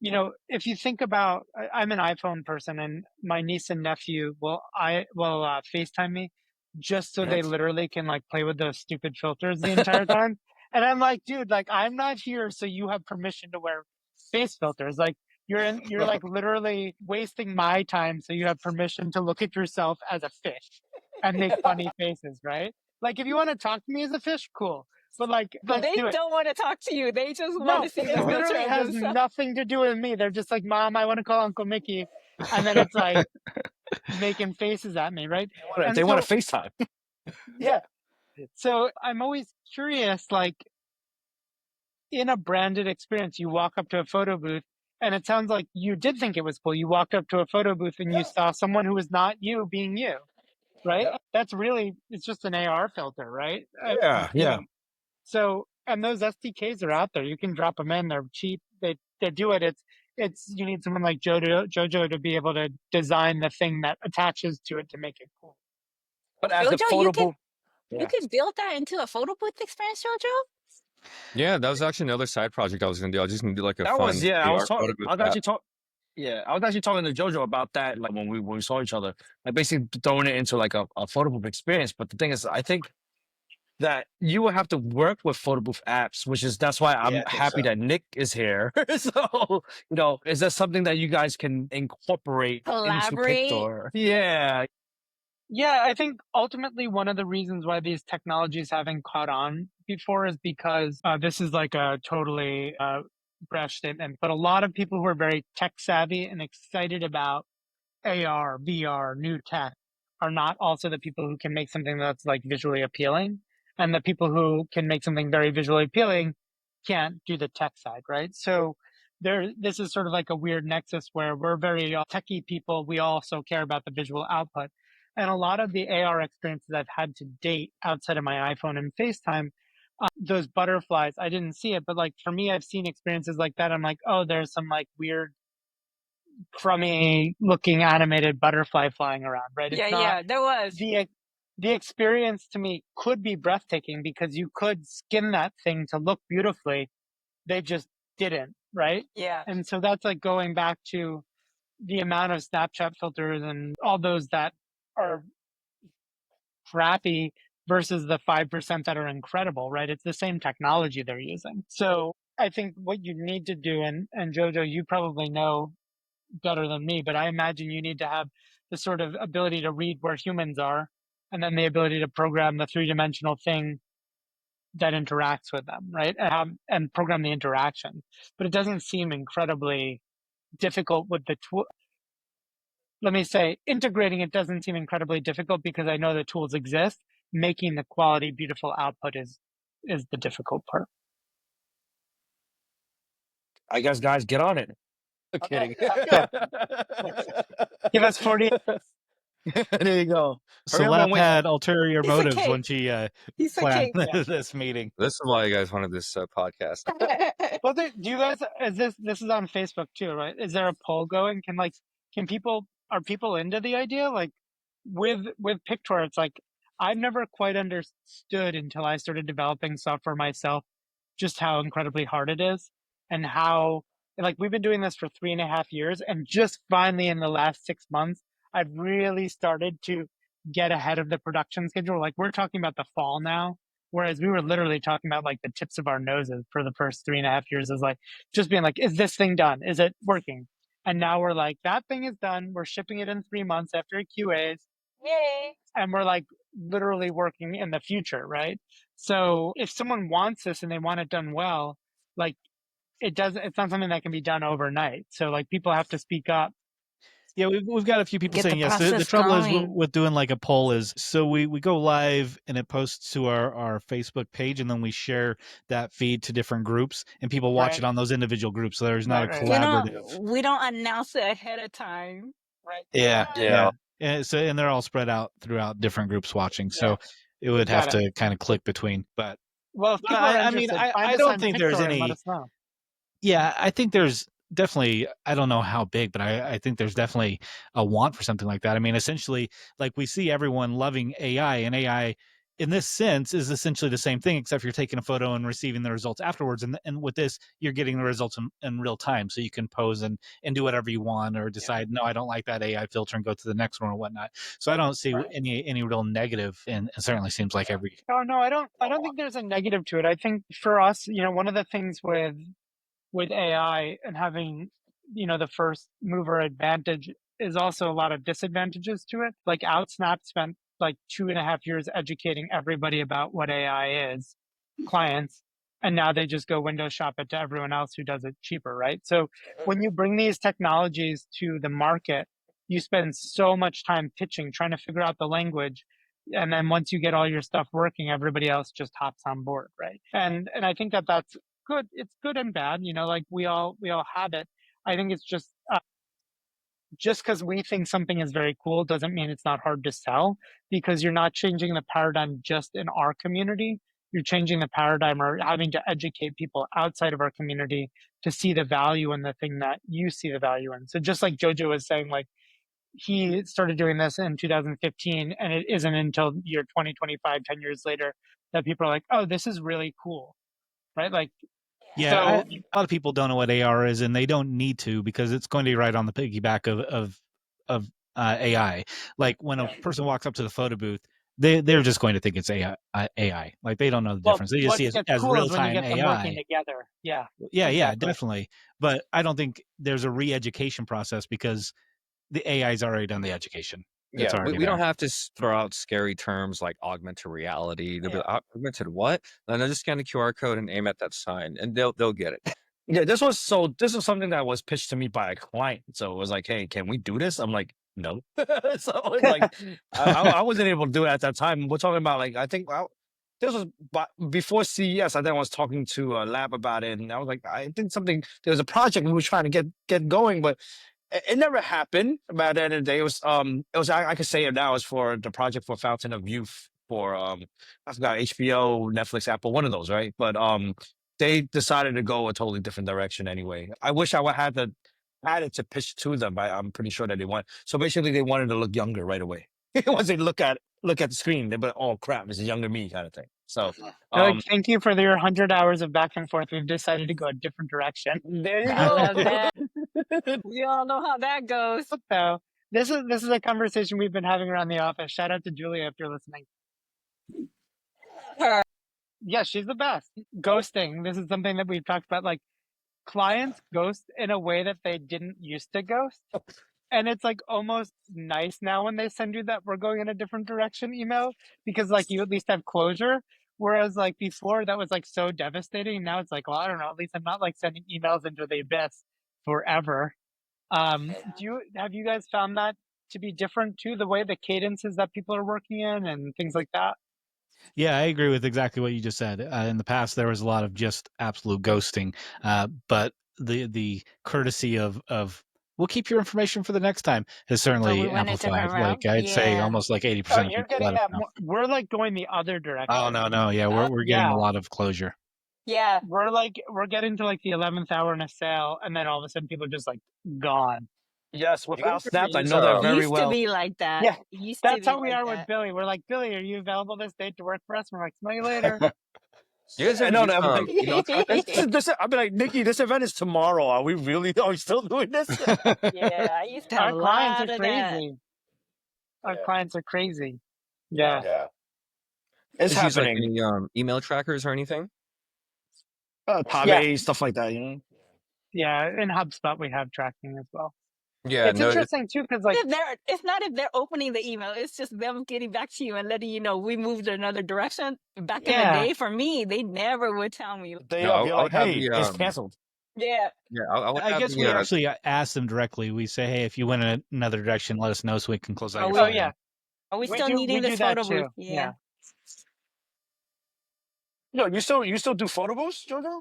you know, if you think about, I'm an iPhone person, and my niece and nephew will FaceTime me just so they literally can like play with those stupid filters the entire time. And I'm like, dude, like I'm not here so you have permission to wear face filters. Like you're like literally wasting my time so you have permission to look at yourself as a fish and make funny faces, right? Like if you want to talk to me as a fish, cool. But like, But let's they do it. don't want to talk to you. They just want No, to see the it picture literally of has themselves. nothing to do with me. They're just like, Mom, I want to call Uncle Mickey. And then it's like making faces at me, right? They want to FaceTime. Yeah. So I'm always curious, like in a branded experience, you walk up to a photo booth and it sounds like you did think it was cool. You walked up to a photo booth and you saw someone who was not you being you, right? That's really, it's just an AR filter, right? Yeah. So, and those SDKs are out there. You can drop them in. They're cheap. They do it. It's you need someone like Jojo to be able to design the thing that attaches to it to make it cool. But as a Jojo, photo booth, you could build that into a photo booth experience, Jojo? Yeah, that was actually another side project I was gonna do. I was just gonna do like a that fun was, I AR was talking. photo booth I was app. actually talking. Yeah, I was actually talking to Jojo about that, like when we saw each other, like basically throwing it into like a photo booth experience. But the thing is, I think that you will have to work with photo booth apps, that's why Yeah, I'm I think happy so. that Nick is here. So, is that something that you guys can incorporate into Collaborate. Pictor? Yeah. Yeah, I think ultimately one of the reasons why these technologies haven't caught on before is because this is like a totally brash statement, but a lot of people who are very tech savvy and excited about AR, VR, new tech are not also the people who can make something that's like visually appealing. And the people who can make something very visually appealing can't do the tech side, right? So this is sort of like a weird nexus where we're very techie people. We also care about the visual output. And a lot of the AR experiences I've had to date outside of my iPhone and FaceTime, those butterflies, I didn't see it, but like for me, I've seen experiences like that. I'm like, oh, there's some like weird crummy looking animated butterfly flying around, right? It's not There was. the experience to me could be breathtaking because you could skin that thing to look beautifully. They just didn't, right? Yeah. And so that's like going back to the amount of Snapchat filters and all those that are crappy versus the 5% that are incredible, right? It's the same technology they're using. So I think what you need to do, and Jojo, you probably know better than me, but I imagine you need to have the sort of ability to read where humans are and then the ability to program the three-dimensional thing that interacts with them, right? And program the interaction. But it doesn't seem incredibly difficult with the tool. Let me say, integrating it doesn't seem incredibly difficult because I know the tools exist. Making the quality, beautiful output is the difficult part. I guess guys get on it. Kidding. Good. Give us 40. There you go. So Hurry up Lap and wait. had ulterior Piece of motives cake. when she Piece of planned cake. Yeah. this meeting. This is why you guys wanted this podcast. Well, do you guys? Is this is on Facebook too, right? Is there a poll going? Can people are people into the idea? Like with Pictor, it's like I've never quite understood until I started developing software myself, just how incredibly hard it is, and how like we've been doing this for 3.5 years, and just finally in the last 6 months, I've really started to get ahead of the production schedule. Like we're talking about the fall now. Whereas we were literally talking about like the tips of our noses for the first 3.5 years, is like just being like, is this thing done? Is it working? And now we're like, that thing is done. We're shipping it in 3 months after QAs. Yay. And we're like literally working in the future, right? So if someone wants this and they want it done well, like it's not something that can be done overnight. So like people have to speak up. Yeah, we've got a few people Get the saying yes. The process trouble is going. with doing like a poll is so we go live and it posts to our Facebook page and then we share that feed to different groups and people watch Right. it on those individual groups. So there's not a Right. collaborative. We don't announce it ahead of time. Right. Yeah, Yeah. And so and they're all spread out throughout different groups watching. Yeah. So it would have Got it. to kind of click between. But Well, if people are I mean, interested, find I us don't on think there's Pictor and let any. us know. Yeah, I think there's definitely, I don't know how big, but I think there's definitely a want for something like that. I mean, essentially, like we see everyone loving AI, and AI in this sense is essentially the same thing, except you're taking a photo and receiving the results afterwards. And with this, you're getting the results in real time. So you can pose and do whatever you want or decide, no, I don't like that AI filter and go to the next one or whatnot. So I don't see Right. any real negative, and it certainly seems like every. Oh no, I don't think there's a negative to it. I think for us, one of the things with AI and having, the first mover advantage is also a lot of disadvantages to it. Like Outsnap spent like 2.5 years educating everybody about what AI is, clients, and now they just go window shop it to everyone else who does it cheaper, right? So when you bring these technologies to the market, you spend so much time pitching, trying to figure out the language. And then once you get all your stuff working, everybody else just hops on board, right? And I think that that's good. It's good and bad, like we all have it. I think it's just because we think something is very cool doesn't mean it's not hard to sell, because you're not changing the paradigm just in our community. You're changing the paradigm or having to educate people outside of our community to see the value in the thing that you see the value in. So just like Jojo was saying, like he started doing this in 2015, and it isn't until year 2025, 10 years later, that people are like, oh, this is really cool, right? Like Yeah, So- a lot of people don't know what AR is, and they don't need to because it's going to be right on the piggyback of AI. Like when a person walks up to the photo booth, they're just going to think it's AI. Like they don't know the difference. They just what see it gets as cool real is when you time get them working AI. together. Yeah. Yeah, exactly. definitely. But I don't think there's a re-education process because the AI's already done the education. It's Yeah, already we don't there. have to throw out scary terms like augmented reality. They'll be like, augmented what? And they'll just scan the QR code and aim at that sign, and they'll get it. Yeah, this was something that was pitched to me by a client. So it was like, hey, can we do this? I'm like, no. So it's like I wasn't able to do it at that time. We're talking about like I think this was before CES. I think I was talking to a lab about it, and I was like, I think there was a project we were trying to get going, but it never happened. By the end of the day, it was I could say it now. It's for the project for Fountain of Youth for I forgot HBO, Netflix, Apple, one of those, right? But they decided to go a totally different direction anyway. I wish I would had it to pitch to them, but I'm pretty sure that they want. So basically, they wanted to look younger right away. Once they look at the screen, they're like, "Oh crap, it's a younger me" kind of thing. So, They're like, thank you for your 100 hours of back and forth. We've decided to go a different direction. there you I go. love that. We all know how that goes. So this is a conversation we've been having around the office. Shout out to Julia if you're listening. Her. Yeah, she's the best. Ghosting. This is something that we've talked about. Like clients ghost in a way that they didn't used to ghost. And it's like almost nice now when they send you that we're going in a different direction email because like you at least have closure. Whereas like before that was like so devastating. Now it's like, well, I don't know, at least I'm not like sending emails into the abyss forever. Have you guys found that to be different too, the way the cadences that people are working in and things like that? Yeah, I agree with exactly what you just said. In the past, there was a lot of just absolute ghosting, but the courtesy of we'll keep your information for the next time has So we certainly went a amplified. different route. Like I'd say, Yeah. almost like 80% Oh, of you're people getting let us that know. more. We're like going the other direction. Oh no, yeah, we're getting a lot of closure. Yeah. We're getting to like the 11th hour in a sale, and then all of a sudden people just like gone. Yes, You guys without Snapped, I know remember, that very Used to well. be like that. Yeah, Used to that's be how we like are with that. Billy. We're like, Billy, are you available this date to work for us? And we're like, smell you later. you guys I ever know use that. I'm like, email trackers? I'll be like, Nikki, this event is tomorrow. Are we still doing this? Yeah, I used to have Our a clients lot are of that. crazy. Our clients are crazy. Yeah. Yeah. It's Guys use like happening. any email trackers or anything? Pave, stuff like that, you know? Yeah. In HubSpot, we have tracking as well. Yeah, It's no, interesting too, because like, It's not if they're opening the email, it's just them getting back to you and letting you know we moved another direction. Back in the yeah. day, for me, they never would tell me. Day no, of, you're I would like, have hey, the it's canceled. Yeah. yeah, I would I have guess we the actually ask them directly. We say, hey, if you went in another direction, let us know so we can close out Oh, your we- file. Oh yeah. Are we We still needing do this that photo too. booth? Yeah. Yo, you still do photo booths, Jojo?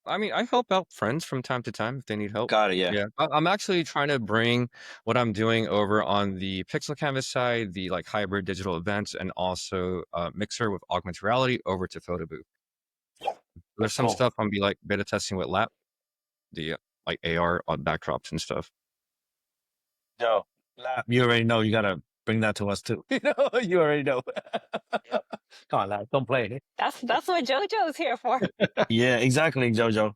I mean, I help out friends from time to time if they need help. Got it, yeah. Yeah, I'm actually trying to bring what I'm doing over on the Pixel Canvas side, the like hybrid digital events, and also Mixer with augmented reality over to Photo Booth. There's some Cool. stuff I'm be like beta testing with Lap, the like AR on backdrops and stuff. Yo, Lap, you already know you gotta bring that to us too. You already know. Come on, Lap, don't play it. That's what JoJo's here for. Yeah, exactly, Jojo.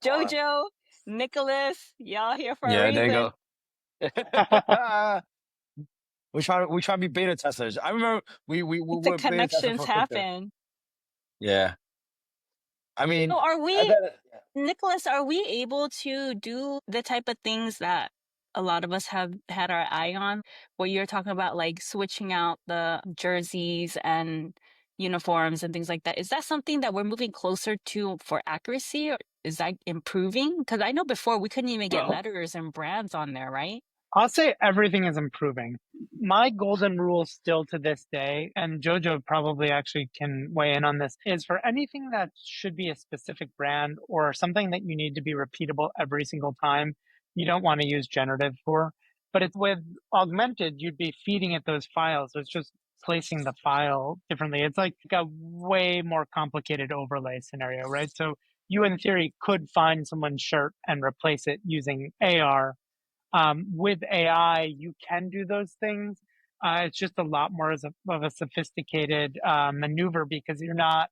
JoJo, Nicholas, y'all here for a Yeah, reason. there you go. we try to be beta testers. I remember we The were beta testers connections for crypto. happen. Yeah. I mean, So are I we, bet Nicholas, are we able to do the type of things that a lot of us have had our eye on? Where you're talking about like switching out the jerseys and uniforms and things like that. Is that something that we're moving closer to for accuracy? Or is that improving? Because I know before we couldn't even get well, letters and brands on there, right? I'll say everything is improving. My golden rule still to this day, and Jojo probably actually can weigh in on this, is for anything that should be a specific brand or something that you need to be repeatable every single time, you don't want to use generative for. But it's with augmented, you'd be feeding it those files. So it's just placing the file differently. It's like a way more complicated overlay scenario, right? So you, in theory, could find someone's shirt and replace it using AR. With AI, you can do those things. It's just a lot more of a sophisticated maneuver because you're not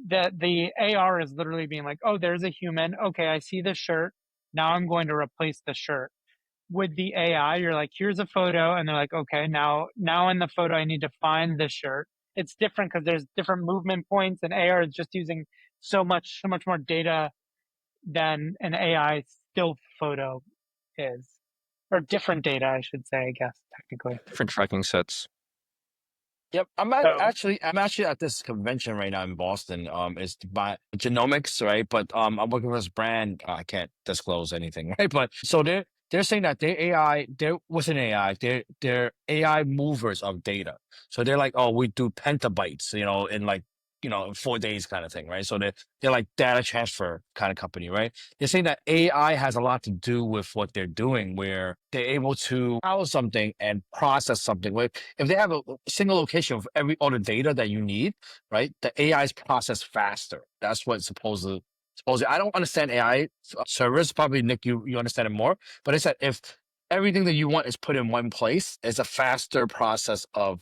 the AR is literally being like, oh, there's a human. Okay, I see the shirt. Now I'm going to replace the shirt. With the AI, you're like, here's a photo, and they're like, okay, now in the photo, I need to find the shirt. It's different because there's different movement points, and AR is just using so much more data than an AI still photo is, or different data, I should say, I guess technically. Different tracking sets. Yep, So I'm actually at this convention right now in Boston. It's by genomics, right? But I'm working with this brand. I can't disclose anything, right? But so they're saying that their AI, they're within AI, they're AI movers of data. So they're like, oh, we do petabytes, in like in 4 days kind of thing, right? So they're like data transfer kind of company, right? They're saying that AI has a lot to do with what they're doing, where they're able to house something and process something. If they have a single location of all the data that you need, right? The AI is processed faster. That's what supposedly. I don't understand AI servers. Probably Nick, you understand it more. But it's that if everything that you want is put in one place, it's a faster process of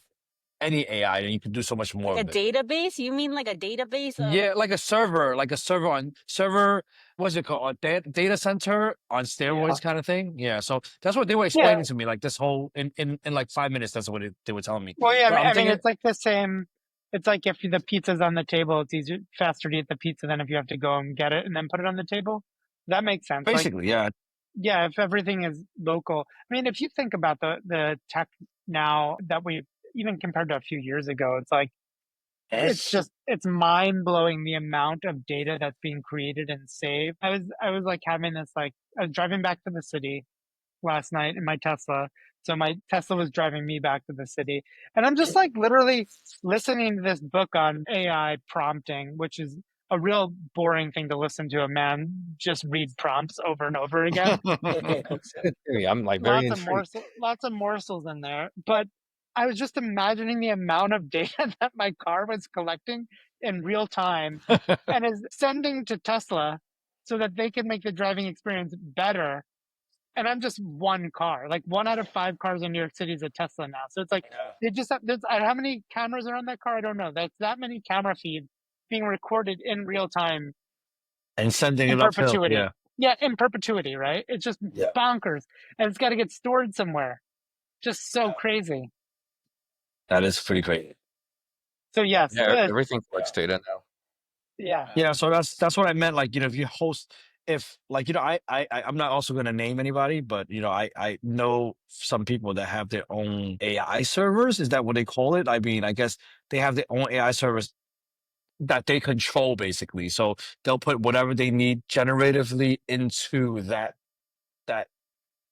any AI, and you can do so much more Like a of it. database? You mean like a database of Yeah, like a server. What's it called? A data center on steroids, kind of thing. Yeah, so that's what they were yeah, explaining to me. Like this whole in like 5 minutes. That's what they were telling me. well, yeah, But I'm I mean, thinking it's like the same. It's like if the pizza's on the table, it's easier, faster to eat the pizza than if you have to go and get it and then put it on the table. That makes sense. Like, basically, yeah. yeah, if everything is local. I mean, if you think about the tech now that we even compared to a few years ago, it's like it's mind blowing the amount of data that's being created and saved. I was like having this like I was driving back to the city last night in my Tesla. So my Tesla was driving me back to the city. And I'm just like literally listening to this book on AI prompting, which is a real boring thing to listen to a man just read prompts over and over again. I'm like very intrigued. Lots of morsels in there. But I was just imagining the amount of data that my car was collecting in real time and is sending to Tesla so that they can make the driving experience better. And I'm just one car. Like 1 out of 5 cars in New York City is a Tesla now. So it's like they just have how many cameras are on that car? I don't know. That's that many camera feeds being recorded in real time And sending in it uphill. perpetuity. Yeah, Yeah, in perpetuity, right? It's just bonkers. And it's got to get stored somewhere. Just so crazy. that is pretty great. So yes, Yeah, everything collects data now. yeah. Yeah, so that's what I meant. Like, if you host, if like, I'm not also going to name anybody, but I know some people that have their own AI servers. Is that what they call it? I mean, I guess they have their own AI servers that they control basically. So they'll put whatever they need generatively into that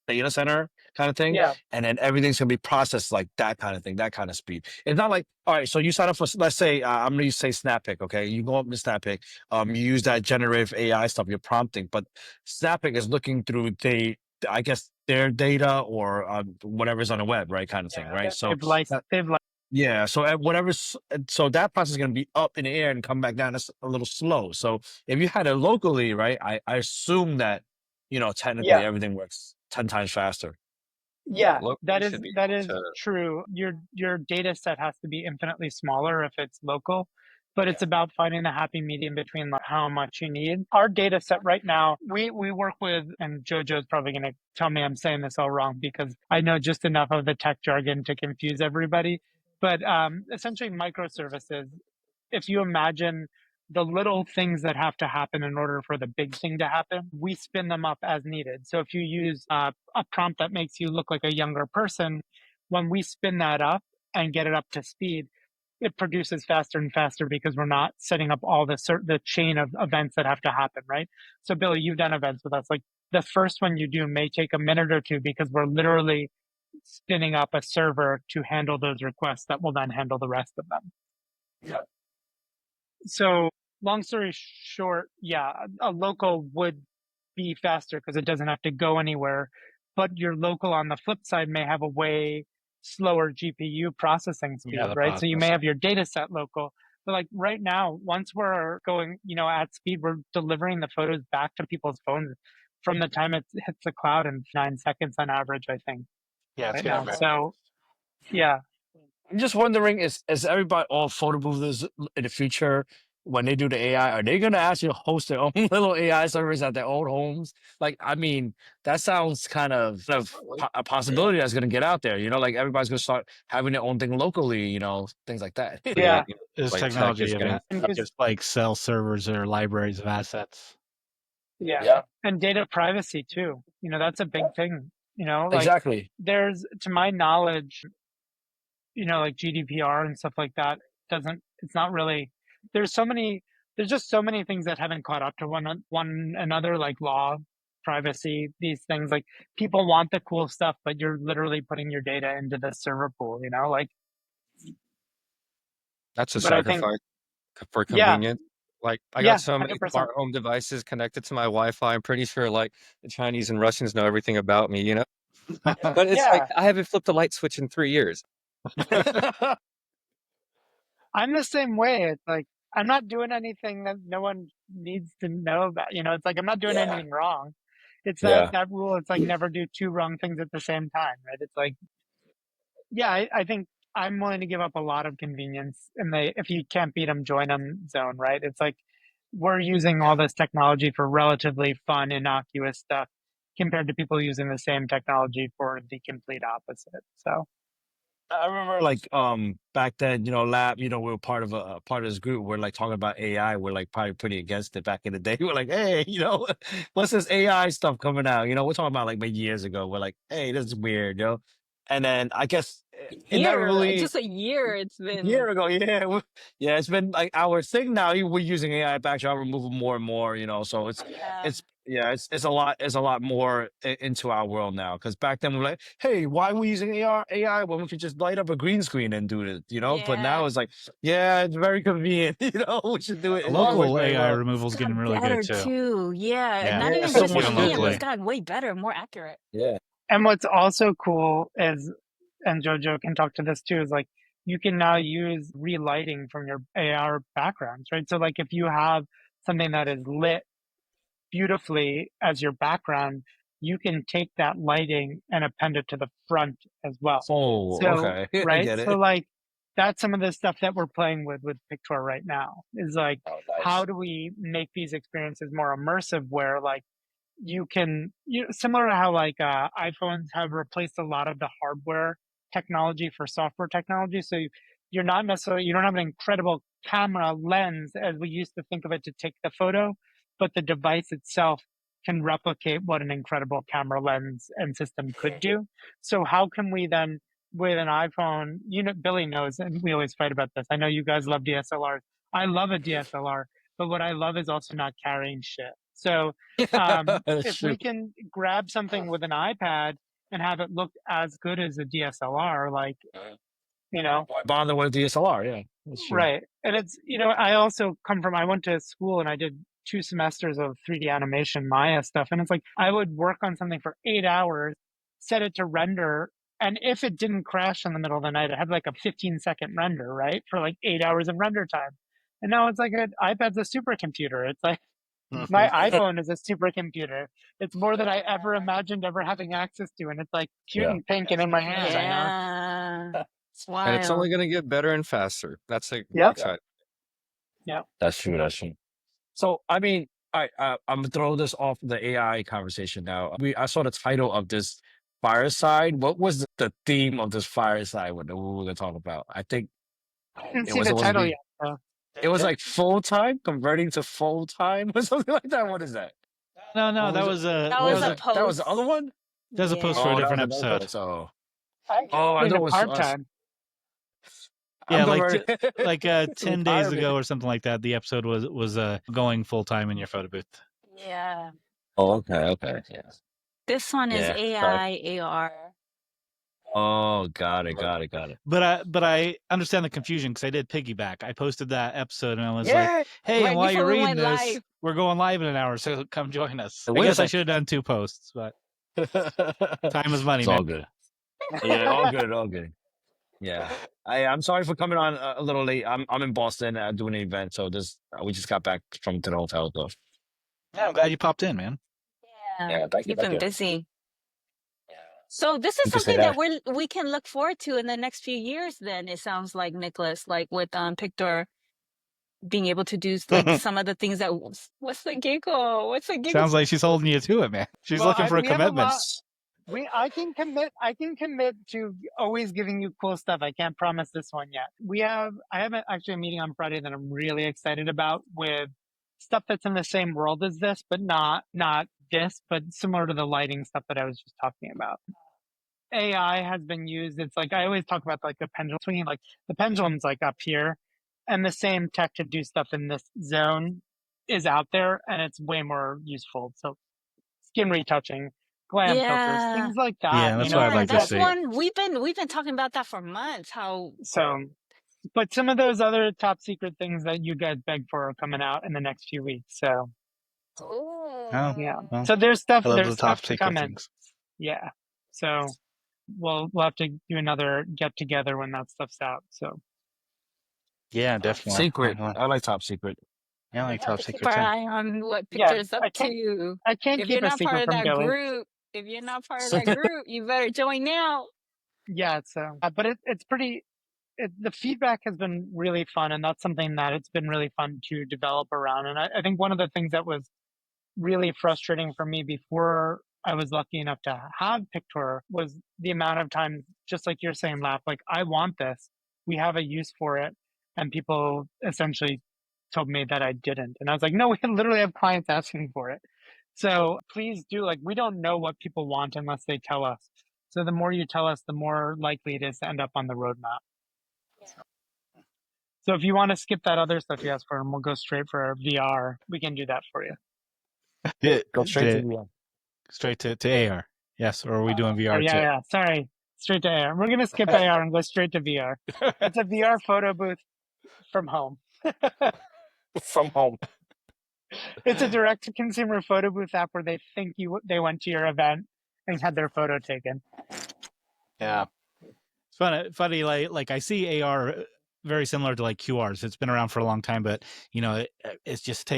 data center kind of thing. Yeah. And then everything's gonna be processed like that kind of thing, that kind of speed. It's not like, all right, so you sign up for, let's say, I'm gonna say Snappic, okay? You go up to Snappic, you use that generative AI stuff, you're prompting, but Snappic is looking through I guess their data or whatever's on the web, right? Kind of thing, right? So They've yeah, so at so that process is going to be up in the air and come back down. That's a little slow. So if you had it locally, right, I assume that technically everything works 10 times faster. Yeah, Locally should be that able is to. true. Your data set has to be infinitely smaller if it's local, but it's about finding the happy medium between like how much you need. Our data set right now, we work with, and Jojo's probably going to tell me I'm saying this all wrong because I know just enough of the tech jargon to confuse everybody. But essentially, microservices. If you imagine the little things that have to happen in order for the big thing to happen, we spin them up as needed. So if you use a prompt that makes you look like a younger person, when we spin that up and get it up to speed, it produces faster and faster because we're not setting up all the chain of events that have to happen, right? So Billy, you've done events with us. Like the first one you do may take a minute or two because we're literally spinning up a server to handle those requests that will then handle the rest of them. So long story short, yeah, a local would be faster because it doesn't have to go anywhere. But your local on the flip side may have a way slower GPU processing speed, right? So you may have your data set local. But like right now, once we're going, at speed, we're delivering the photos back to people's phones from the time it hits the cloud in 9 seconds on average, I think. Yeah, right now. So yeah. I'm just wondering, is everybody all photo booths in the future when they do the AI, are they gonna actually host their own little AI servers at their own homes? Like, I mean, that sounds kind of a possibility that's gonna get out there. You know, like everybody's gonna start having their own thing locally. You know, things like that. Yeah. This Like tech technology is of gonna. it, And 'cause- just like sell servers or libraries of assets. yeah. Yeah, And data privacy too. You know, that's a big thing. You know, like exactly. there's, to my knowledge, you know, like GDPR and stuff like that it's not really, there's just so many things that haven't caught up to one another, like law, privacy, these things. Like people want the cool stuff, but you're literally putting your data into the server pool, you know, like, That's a but I think, sacrifice for yeah, convenience. Like I got yeah, so many 100%. smart home devices connected to my Wi-Fi. I'm pretty sure like the Chinese and Russians know everything about me, you know. But it's like Yeah, I haven't flipped a light switch in 3 years. I'm the same way. It's like, I'm not doing anything that no one needs to know about, you know, it's like, I'm not doing Yeah, anything wrong. It's yeah. that rule. It's like never do two wrong things at the same time, right? It's like, yeah, I think I'm willing to give up a lot of convenience and if you can't beat them, join them zone, right? It's like we're using all this technology for relatively fun, innocuous stuff compared to people using the same technology for the complete opposite. So, I remember like back then, you know, lab, you know, we were part of this group. We're like talking about AI. We're like probably pretty against it back in the day. We're like, hey, you know, what's this AI stuff coming out? You know, we're talking about like maybe years ago. We're like, hey, this is weird, you know. And then I guess it never really Just a year it's a been. year ago, yeah, yeah, it's been like our thing now. We're using AI backdrop removal more and more, you know. So Yeah. it's yeah, it's a lot more into our world now. Because back then we're like, hey, why are we using AI when we could just light up a green screen and do it, you know? But Yeah. now it's like, yeah, it's very convenient, you know. We should do it. It works Local very AI well. removal is It's getting gotten really better good too. too. Yeah. Yeah, Not Yeah, even so just much even medium. better. It's locally. gotten way better, more accurate. Yeah. and what's also cool is, and Jojo can talk to this too, is like you can now use relighting from your AR backgrounds, right? So like if you have something that is lit beautifully as your background, you can take that lighting and append it to the front as well. Oh, So, okay. I right? get So it. like that's some of the stuff that we're playing with Pictor right now is like, Oh, how nice. do we make these experiences more immersive where like you can, similar to how like iPhones have replaced a lot of the hardware technology for software technology. So you're not necessarily, you don't have an incredible camera lens as we used to think of it to take the photo, but the device itself can replicate what an incredible camera lens and system could do. So how can we then, with an iPhone, Billy knows, and we always fight about this. I know you guys love DSLRs. I love a DSLR, but what I love is also not carrying shit. So That's if true. we can grab something with an iPad and have it look as good as a DSLR, like, you know, Why bother with DSLR? Yeah, that's true. right. And it's, I also I went to school and I did 2 semesters of 3D animation, Maya stuff. And it's like, I would work on something for 8 hours, set it to render. And if it didn't crash in the middle of the night, it had like a 15-second render, right? For like 8 hours of render time. And now it's like an iPad's a supercomputer. It's like, my iPhone is a supercomputer. It's more than I ever imagined ever having access to. And it's like cute Yeah, and pink and in my hand, Yeah. It's And it's only wild. gonna get better and faster. That's like Yep. exciting. Yep. that's true. That's true. So, I mean, all right, I'm gonna throw this off the AI conversation now. I saw the title of this fireside. What was the theme of this fireside? What we were gonna talk about? I think I didn't it see was the supposed to title be. yet. So. It was like full time converting to full time or something like that. What is that? No, What that was it? was a That What that was was was a a that? That was the other post. one. that was a post for a Oh, that Yeah. was different another episode. post. Oh, I'm oh, I doing thought it it was part us. time. I'm Yeah, like converting. like 10 days Retirement. ago or something like that. The episode was going full time in your photo booth. Yeah. Oh, okay, okay, yeah, This one is yeah. Sorry. AI, AR. Oh, got it, got it, got it. But I understand the confusion because I did piggyback. I posted that episode and I was like, Yeah. "Hey, and Right while before you're we reading went this, live. we're going live in an hour, so come join us." I Wait a guess I sec. should have done 2 posts, but time is money, It's man. all good. Yeah, all good, all good. Yeah. I'm sorry for coming on a little late. I'm in Boston doing an event, so this we just got back from the hotel. So Yeah, I'm glad you popped in, man. Yeah. yeah, thank you, You've thank been you. busy. So this is You can say something that that. we can look forward to in the next few years then, it sounds like, Nicholas, like with Pictor. being able to do like some of the things that what's the giggle? What's the giggle? Sounds like she's holding you to it, man. She's looking for a we have a commitment. lot. I can commit to always giving you cool stuff. I can't promise this one yet. I have actually a meeting on Friday that I'm really excited about with stuff that's in the same world as this, but not this, but similar to the lighting stuff that I was just talking about. AI has been used. It's like I always talk about like the pendulum swinging, like the pendulum's like up here, and the same tech to do stuff in this zone is out there, and it's way more useful. So skin retouching, glam filters, things like that. Yeah, that's what I'd like to that's see. one we've been talking about that for months. But some of those other top secret things that you guys begged for are coming out in the next few weeks. So yeah. Well, So there's stuff. I love There's the stuff top to secret come in. things. Yeah. So we'll have to do another get together when that stuff's out. So Yeah, definitely. Secret. I like top secret. Yeah, I like top Keep secret our too. eye on what Picture's up to. I can't If keep you're a not part secret of from that Billy. group, you better join now. Yeah. So, but it's pretty. The feedback has been really fun, and that's something that it's been really fun to develop around. And I think one of the things that was really frustrating for me before I was lucky enough to have Picture was the amount of times, just like you're saying, Lap, like, I want this. We have a use for it. And people essentially told me that I didn't. And I was like, no, we literally have clients asking for it. So please do, like, we don't know what people want unless they tell us. So the more you tell us, the more likely it is to end up on the roadmap. So if you want to skip that other stuff you asked for, and we'll go straight for VR, we can do that for you. Go straight to VR. Straight to AR. Yes, or are we doing VR too? Yeah. Sorry. Straight to AR. We're going to skip AR and go straight to VR. It's a VR photo booth from home. From home. It's a direct-to-consumer photo booth app where they think they went to your event and had their photo taken. Yeah. It's funny, like I see AR very similar to like QRs. It's been around for a long time, but it's just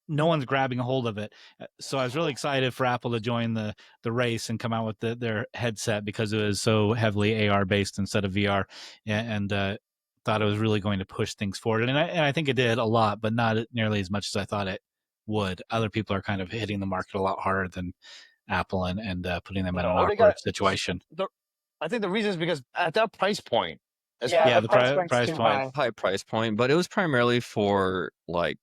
no one's grabbing a hold of it. So I was really excited for Apple to join the race and come out with their headset because it was so heavily AR based instead of VR, and thought it was really going to push things forward. And I think it did a lot, but not nearly as much as I thought it would. Other people are kind of hitting the market a lot harder than Apple and putting them in an awkward situation. I think the reason is because at that price point, the price point, high price point, but it was primarily for like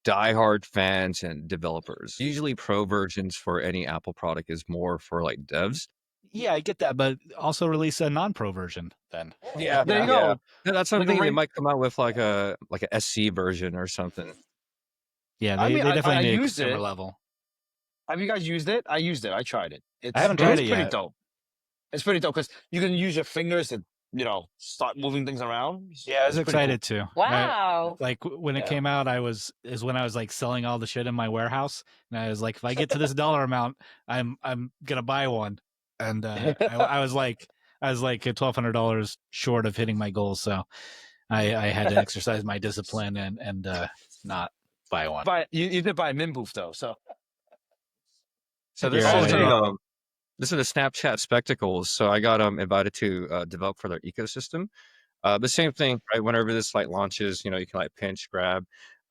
diehard fans and developers. Usually pro versions for any Apple product is more for like devs. Yeah, I get that, but also release a non-pro version then. Yeah, there you go. Yeah, that's something they might come out with like a SC version or something. Yeah, they definitely need a consumer level. Have you guys used it? I used it. I tried it. I haven't tried it yet. It's pretty dope. It's pretty dope because you can use your fingers to, start moving things around. Yeah, I was excited too. Wow. Like when it came out, is when I was like selling all the shit in my warehouse, and I was like, if I get to this dollar amount, I'm gonna buy one. And I was like $1,200 short of hitting my goals, so I had to exercise my discipline and not buy one. But you did buy a Min Booth though, so. So this is the Snapchat Spectacles. So I got invited to develop for their ecosystem. The same thing, right? Whenever this like launches, you can like pinch, grab.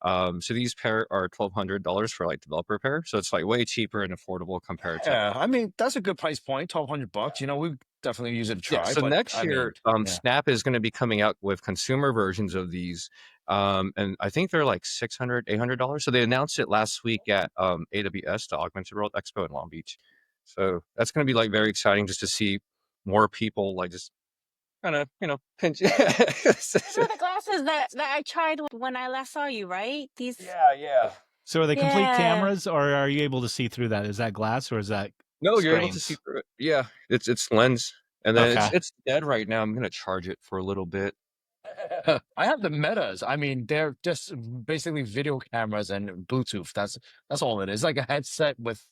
So these pair are $1,200 for like developer pair. So it's like way cheaper and affordable compared to. Yeah, I mean that's a good price point, $1,200. We definitely use it to try. Yeah, so next year, Snap is going to be coming out with consumer versions of these. And I think they're like $600, $800. So they announced it last week at AWS, the Augmented World Expo in Long Beach. So that's going to be like very exciting just to see more people like just kind of, pinch. These are the glasses that I tried when I last saw you, right? These. Yeah. So are they complete cameras, or are you able to see through that? Is that glass or is that? No, you're able to see through it. Yeah, it's lens, and then it's dead right now. I'm gonna charge it for a little bit. I have the Metas. I mean, they're just basically video cameras and Bluetooth. That's all it is. Like a headset with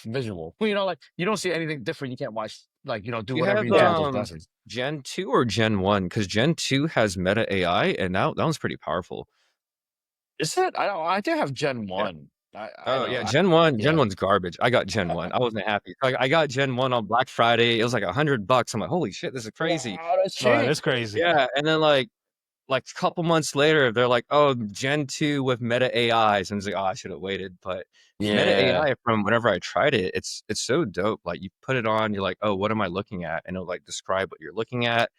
visual. Like you don't see anything different. You can't watch do whatever you do with those Gen 2 or Gen 1? Because Gen 2 has Meta AI, and that one's pretty powerful. Is it? I do have Gen 1. Yeah. Gen 1. Gen 1's garbage. I got Gen 1. I wasn't happy. I got Gen 1 on Black Friday. It was like $100. I'm like, holy shit, this is crazy. Wow, that's That's crazy. Yeah, and then like a couple months later, they're like, "Oh, Gen 2 with Meta AIs," and it's like, "Oh, I should have waited." But Meta Yeah. AI, from whenever I tried it, it's so dope. Like you put it on, you're like, "Oh, what am I looking at?" And it'll like describe what you're looking at.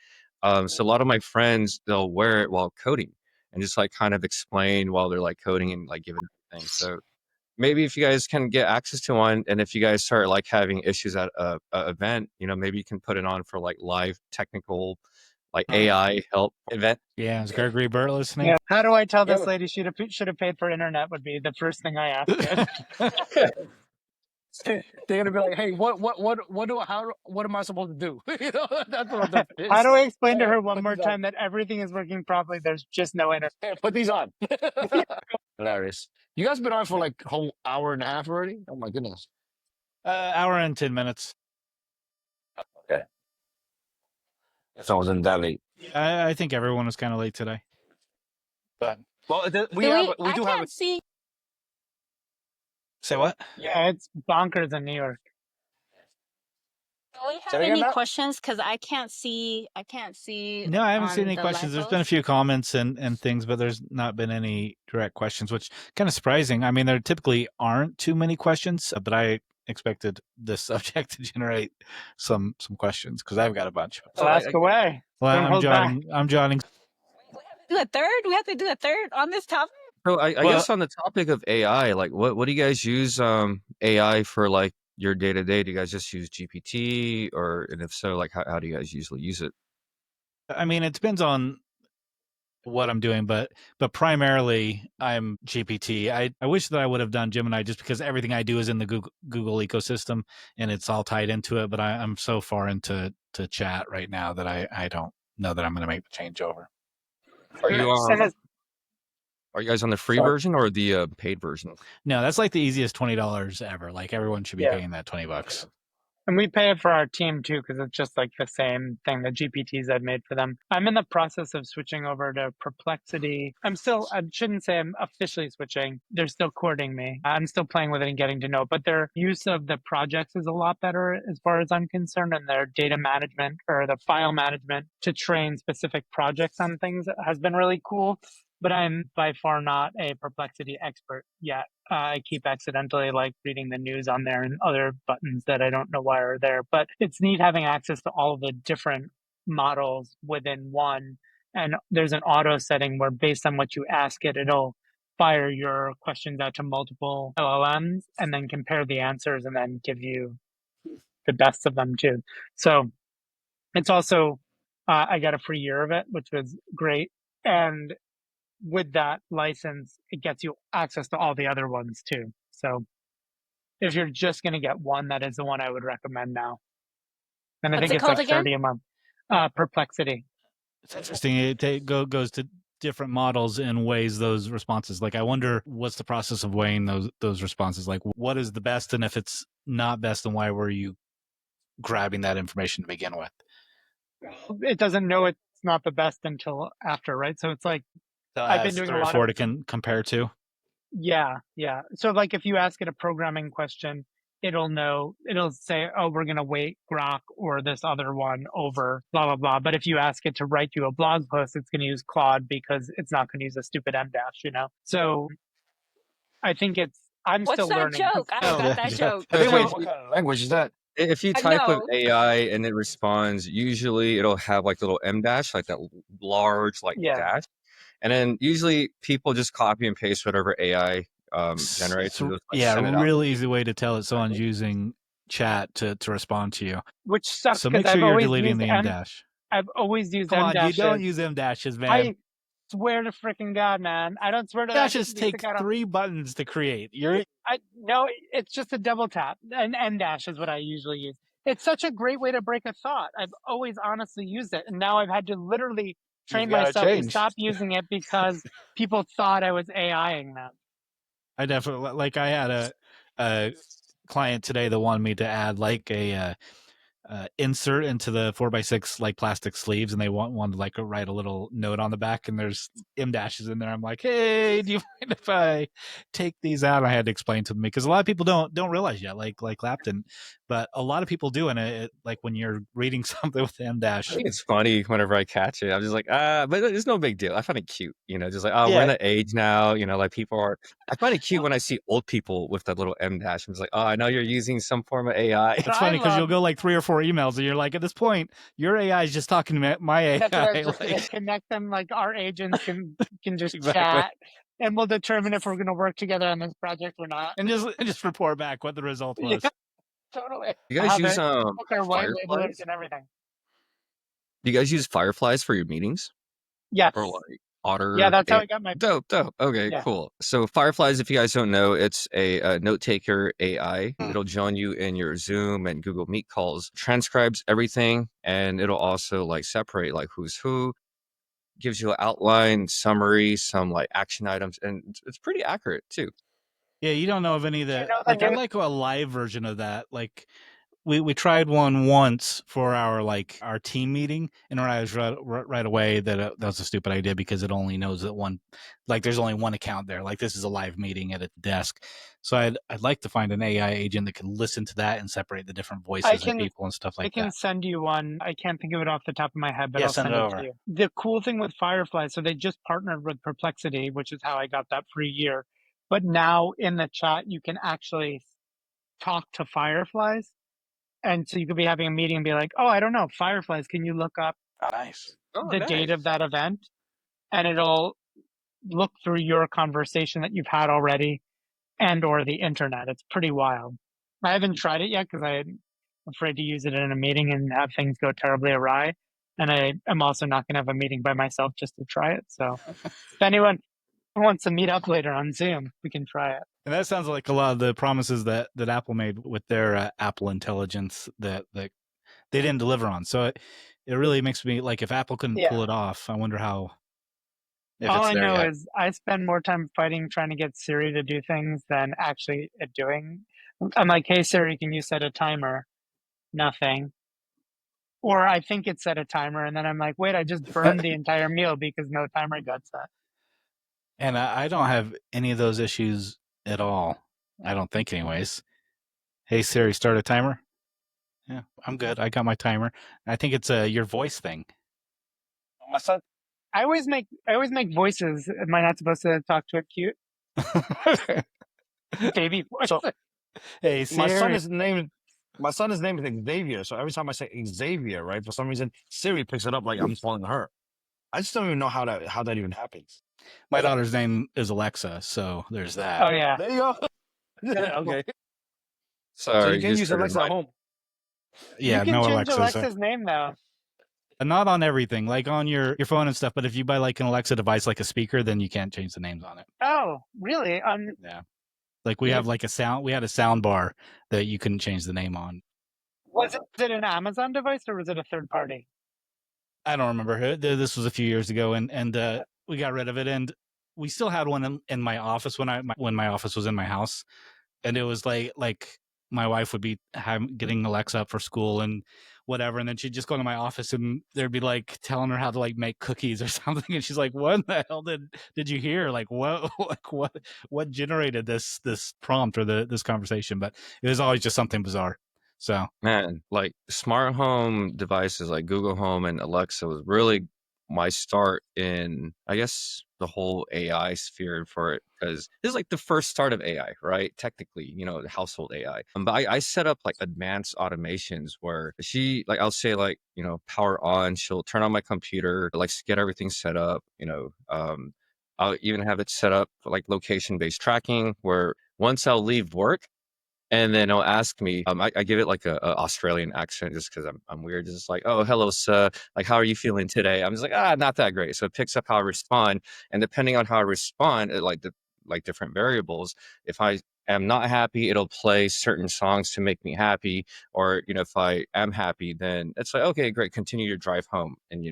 So a lot of my friends, they'll wear it while coding and just like kind of explain while they're like coding and like giving things. So maybe if you guys can get access to one, and if you guys start like having issues at a event, maybe you can put it on for like live technical, like AI help event. Yeah, is Gregory Burt listening? Yeah. How do I tell this lady she should have paid for internet would be the first thing I ask it. They're gonna be like, "Hey, what am I supposed to do?" That's what that is. How do I explain to her one more time that everything is working properly? There's just no internet. Hey, put these on. Hilarious. You guys been on for like a whole hour and a half already? Oh my goodness. Hour and 10 minutes. Okay. If I wasn't that late. I think everyone was kind of late today. But Well, we I do have can't see. say what? Yeah, it's bonkers in New York. Do we Say have again, any Matt? questions? Because I can't see. I can't see. No, I haven't on seen any the questions. live There's been a post. few comments and things, but there's not been any direct questions, which kind of surprising. I mean, there typically aren't too many questions, but I expected this subject to generate some questions because I've got a bunch. So ask away. Well, Don't I'm hold back. jotting. I'm jotting. Do a third. We have to do a third on this topic. So I Well- guess on the topic of AI, like what do you guys use AI for, like your day to day? Do you guys just use GPT, and if so, like how do you guys usually use it? I mean, it depends on what I'm doing, but primarily I'm GPT. I wish that I would have done Gemini just because everything I do is in the Google ecosystem and it's all tied into it. But I'm so far into chat right now that I don't know that I'm going to make the changeover. Are you And it's- are you guys on the free Sorry. version or the paid version? No, that's like the easiest $20 ever. Like everyone should be Yeah. paying that $20. And we pay it for our team too, because it's just like the same thing that GPTs I've made for them. I'm in the process of switching over to Perplexity. I shouldn't say I'm officially switching. They're still courting me. I'm still playing with it and getting to know it, but their use of the projects is a lot better as far as I'm concerned, and their data management or the file management to train specific projects on things has been really cool. But I'm by far not a Perplexity expert yet. I keep accidentally like reading the news on there and other buttons that I don't know why are there. But it's neat having access to all of the different models within one. And there's an auto setting where based on what you ask it, it'll fire your questions out to multiple LLMs and then compare the answers and then give you the best of them too. So it's also, I got a free year of it, which was great. And with that license, it gets you access to all the other ones too. So if you're just going to get one, that is the one I would recommend now. And I What's think it it's called like again? 30 a month. Perplexity. It's interesting. It goes to different models and weighs those responses. Like I wonder what's the process of weighing those responses. Like what is the best, and if it's not best, then why were you grabbing that information to begin with? It doesn't know it's not the best until after, right? So it's like I've been doing a lot of can compare to. Yeah. So like if you ask it a programming question, it'll say, oh, we're going to weight Grok or this other one over blah, blah, blah. But if you ask it to write you a blog post, it's going to use Claude because it's not going to use a stupid M dash, So I think I'm What's still that learning. joke? I forgot that joke. Wait, So what kind of language is that? if you I type with know. AI and it responds, usually it'll have like the little M dash, like that large like Yeah. dash, and then usually people just copy and paste whatever AI generates. And just, like, send it out. Really easy way to tell if someone's using chat to respond to you. Which sucks So make because sure I've you're always deleting used the M dash. I've always used Come M on, you dashes. don't use M dashes, man. I swear to freaking God, man. I don't swear to that. Dashes take 3 buttons to create. No, it's just a double tap. An M dash is what I usually use. It's such a great way to break a thought. I've always honestly used it, and now I've had to literally train gotta myself to change. stop using it because people thought I was AIing them. I definitely I had a client today that wanted me to add like a insert into the 4x6 like plastic sleeves, and they wanted to like write a little note on the back, and there's M dashes in there. I'm like, hey, do you mind if I take these out? I had to explain to them because a lot of people don't realize yet, like Clapton, but a lot of people do, and it like when you're reading something with the M I dash. think it's funny whenever I catch it. I'm just like, but it's no big deal. I find it cute, just like, oh, we're in that age now, like people are. I find it cute when I see old people with that little M dash. I'm just like, oh, I know you're using some form of AI. It's funny because you'll go like 3 or 4 emails, and you're like, at this point, your AI is just talking to my AI. That's what I was just gonna connect them. Like our agents can just chat, and we'll determine if we're going to work together on this project or not, and just report back what the result was. Yeah, totally. You guys use our white labelers Fireflies? and everything. Do you guys use Fireflies for your meetings? Yes. Or like Otter? Yeah, that's how I got my Dope. Okay, Yeah. cool. So Fireflies, if you guys don't know, it's a note taker AI. It'll join you in your Zoom and Google Meet calls, transcribes everything, and it'll also like separate like who's who, gives you an outline, summary, some like action items, and it's pretty accurate too. Yeah, you don't know of any of that. You know, Like I like a live version of that. Like we tried one once for our team meeting, and I was right away that was a stupid idea because it only knows that one, like there's only one account there. Like this is a live meeting at a desk, so I'd like to find an AI agent that can listen to that and separate the different voices of people and stuff like that. I can send you one. I can't think of it off the top of my head, but Yeah, I'll send it over to you. The cool thing with Firefly, so they just partnered with Perplexity, which is how I got that free year. But now in the chat, you can actually talk to Fireflies. And so you could be having a meeting and be like, oh, I don't know, Fireflies, can you look up the date of that event? And it'll look through your conversation that you've had already and or the internet. It's pretty wild. I haven't tried it yet because I'm afraid to use it in a meeting and have things go terribly awry. And I am also not going to have a meeting by myself just to try it. So if anyone wants to meet up later on Zoom, we can try it. And that sounds like a lot of the promises that Apple made with their Apple Intelligence that they didn't deliver on. So it really makes me like, if Apple couldn't pull it off, I wonder how. All I know is I spend more time trying to get Siri to do things than actually doing. I'm like, hey Siri, can you set a timer? Nothing. Or I think it set a timer, and then I'm like, wait, I just burned the entire meal because no timer got set. And I don't have any of those issues at all. I don't think, anyways. Hey Siri, start a timer. Yeah, I'm good. I got my timer. I think it's your voice thing. My son. I always make voices. Am I not supposed to talk to it cute? Baby voice. So, hey Siri. My son is named Xavier. So every time I say Xavier, right, for some reason Siri picks it up like I'm calling her. I just don't even know how that even happens. My daughter's name is Alexa, so there's that. Oh yeah, there you go. Okay. So you can use Alexa at home. Yeah, you can no change Alexa. Alexa's name though. Not on everything, like on your phone and stuff. But if you buy like an Alexa device, like a speaker, then you can't change the names on it. Oh, really? Yeah. Like we have like we had a sound bar that you couldn't change the name on. Was it an Amazon device or was it a third party? I don't remember. This was a few years ago, and we got rid of it. And we still had one in my office when my office was in my house, and it was like my wife would be getting Alexa up for school and whatever, and then she'd just go into my office and there'd be like telling her how to like make cookies or something, and she's like, "What in the hell did you hear? Like what what generated this prompt or this conversation?" But it was always just something bizarre. So man, like smart home devices like Google Home and Alexa was really my start in, I guess, the whole AI sphere for it, because this is like the first start of AI, right? Technically, the household AI. But I set up like advanced automations where I'll say like, power on, she'll turn on my computer, like get everything set up, I'll even have it set up for like location-based tracking where once I'll leave work, and then it'll ask me, I give it like a Australian accent just because I'm weird. Just like, oh, hello, sir. Like, how are you feeling today? I'm just like, not that great. So it picks up how I respond. And depending on how I respond, like different variables, if I am not happy, it'll play certain songs to make me happy. Or, if I am happy, then it's like, okay, great, continue your drive home. And,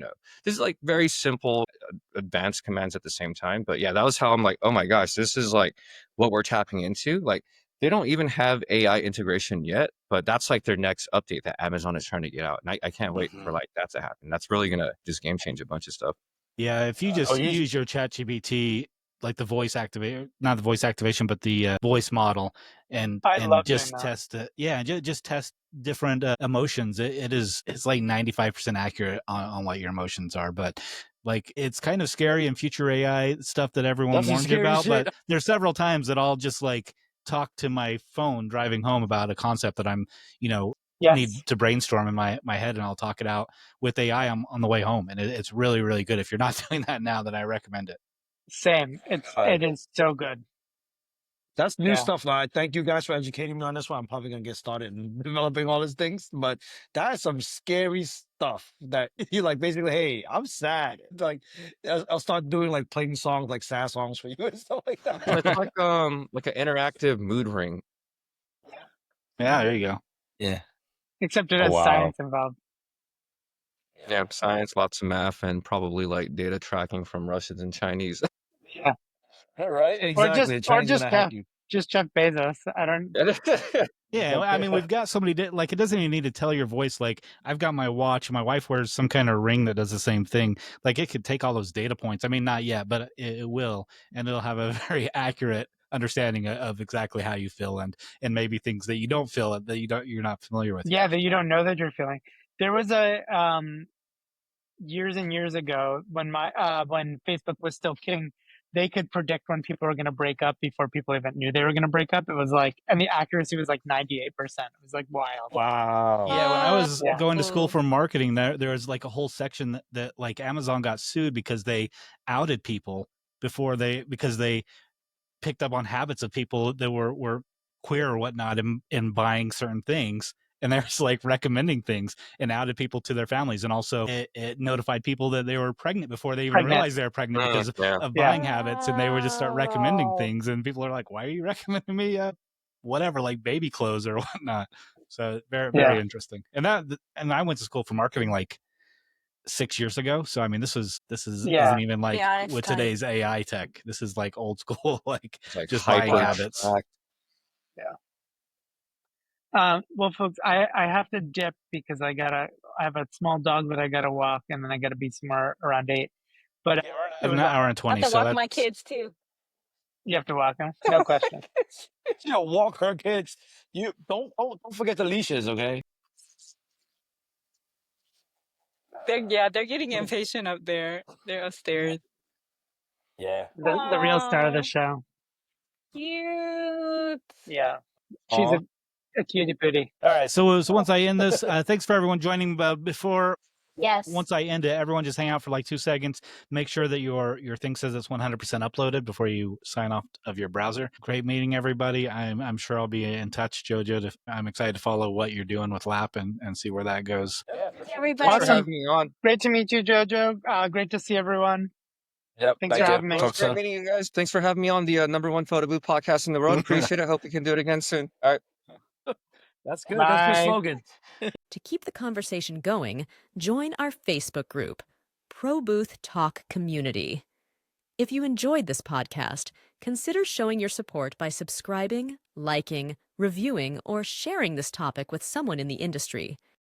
this is like very simple, advanced commands at the same time. But yeah, that was how I'm like, oh my gosh, this is like what we're tapping into. Like, They don't even have AI integration yet, but that's like their next update that Amazon is trying to get out. And I can't wait for like that to happen. That's really going to just game change a bunch of stuff. Yeah, if you just use your ChatGPT, like the voice activate, not the voice activation, but the voice model, and love just doing that. test it. Yeah, just test different emotions. It's like 95% accurate on what your emotions are, but like it's kind of scary in future AI stuff that everyone That's some warns you scary about. shit. But there's several times that I'll just like talk to my phone driving home about a concept that I'm, Yes. need to brainstorm in my head, and I'll talk it out with AI on the way home, and it's really, really good. If you're not doing that now, then I recommend it. Same. It is so good. That's new Yeah. stuff. Now, thank you guys for educating me on this one. I'm probably gonna get started in developing all these things, but that is some scary stuff that you're like basically, hey, I'm sad. Like I'll start doing like playing songs like sad songs for you and stuff like that. It's like an interactive mood ring. Yeah, there you go. Yeah. Except it Oh, has wow. science involved. Yeah, science, lots of math, and probably like data tracking from Russians and Chinese. Yeah. All right. Exactly. Or Chinese just gonna hack you. Jeff Bezos. I don't. Yeah, I mean, we've got somebody like it doesn't even need to tell your voice. Like I've got my watch, my wife wears some kind of ring that does the same thing. Like it could take all those data points. I mean, not yet, but it will, and it'll have a very accurate understanding of exactly how you feel and maybe things that you don't feel that you're not familiar with. Yeah, that you don't know that you're feeling. There was a years and years ago when when Facebook was still kidding, they could predict when people were going to break up before people even knew they were going to break up. It was like, and the accuracy was like 98%. It was like wild. Wow. Yeah, when I was Yeah. going to school for marketing, there was like a whole section that like Amazon got sued because they outed people because they picked up on habits of people that were queer or whatnot in buying certain things. And there's like recommending things and outed people to their families. And also it notified people that they were pregnant before they even realized they were pregnant because of buying habits. And they would just start recommending things. And people are like, why are you recommending me whatever, like baby clothes or whatnot? So very, very interesting. And I went to school for marketing like 6 years ago. So I mean, this isn't even like with today's AI tech. This is like old school, like just buying habits. Well, folks, I have to dip because I have a small dog that I gotta walk, and then I gotta be somewhere around 8. But it was an hour and 20. I have to walk my kids too. You have to walk them, no question. Walk her kids. You don't forget the leashes, okay? They're getting impatient up there. They're upstairs. Yeah. The real star of the show. Cute. Yeah, she's a cutie patootie. All right. So once I end this, thanks for everyone joining. Before Yes. once I end it, everyone just hang out for like 2 seconds. Make sure that your thing says it's 100% uploaded before you sign off of your browser. Great meeting everybody. I'm sure I'll be in touch, Jojo. I'm excited to follow what you're doing with Lap and see where that goes. Everybody. Thanks for having me on. Great to meet you, Jojo. Great to see everyone. Yep. Thanks for having me. Great meeting you guys. Thanks for having me on the #1 photo booth podcast in the world. Appreciate it. Hope we can do it again soon. All right. That's good. Bye. That's your slogan. To keep the conversation going, join our Facebook group, Pro Booth Talk Community. If you enjoyed this podcast, consider showing your support by subscribing, liking, reviewing, or sharing this topic with someone in the industry.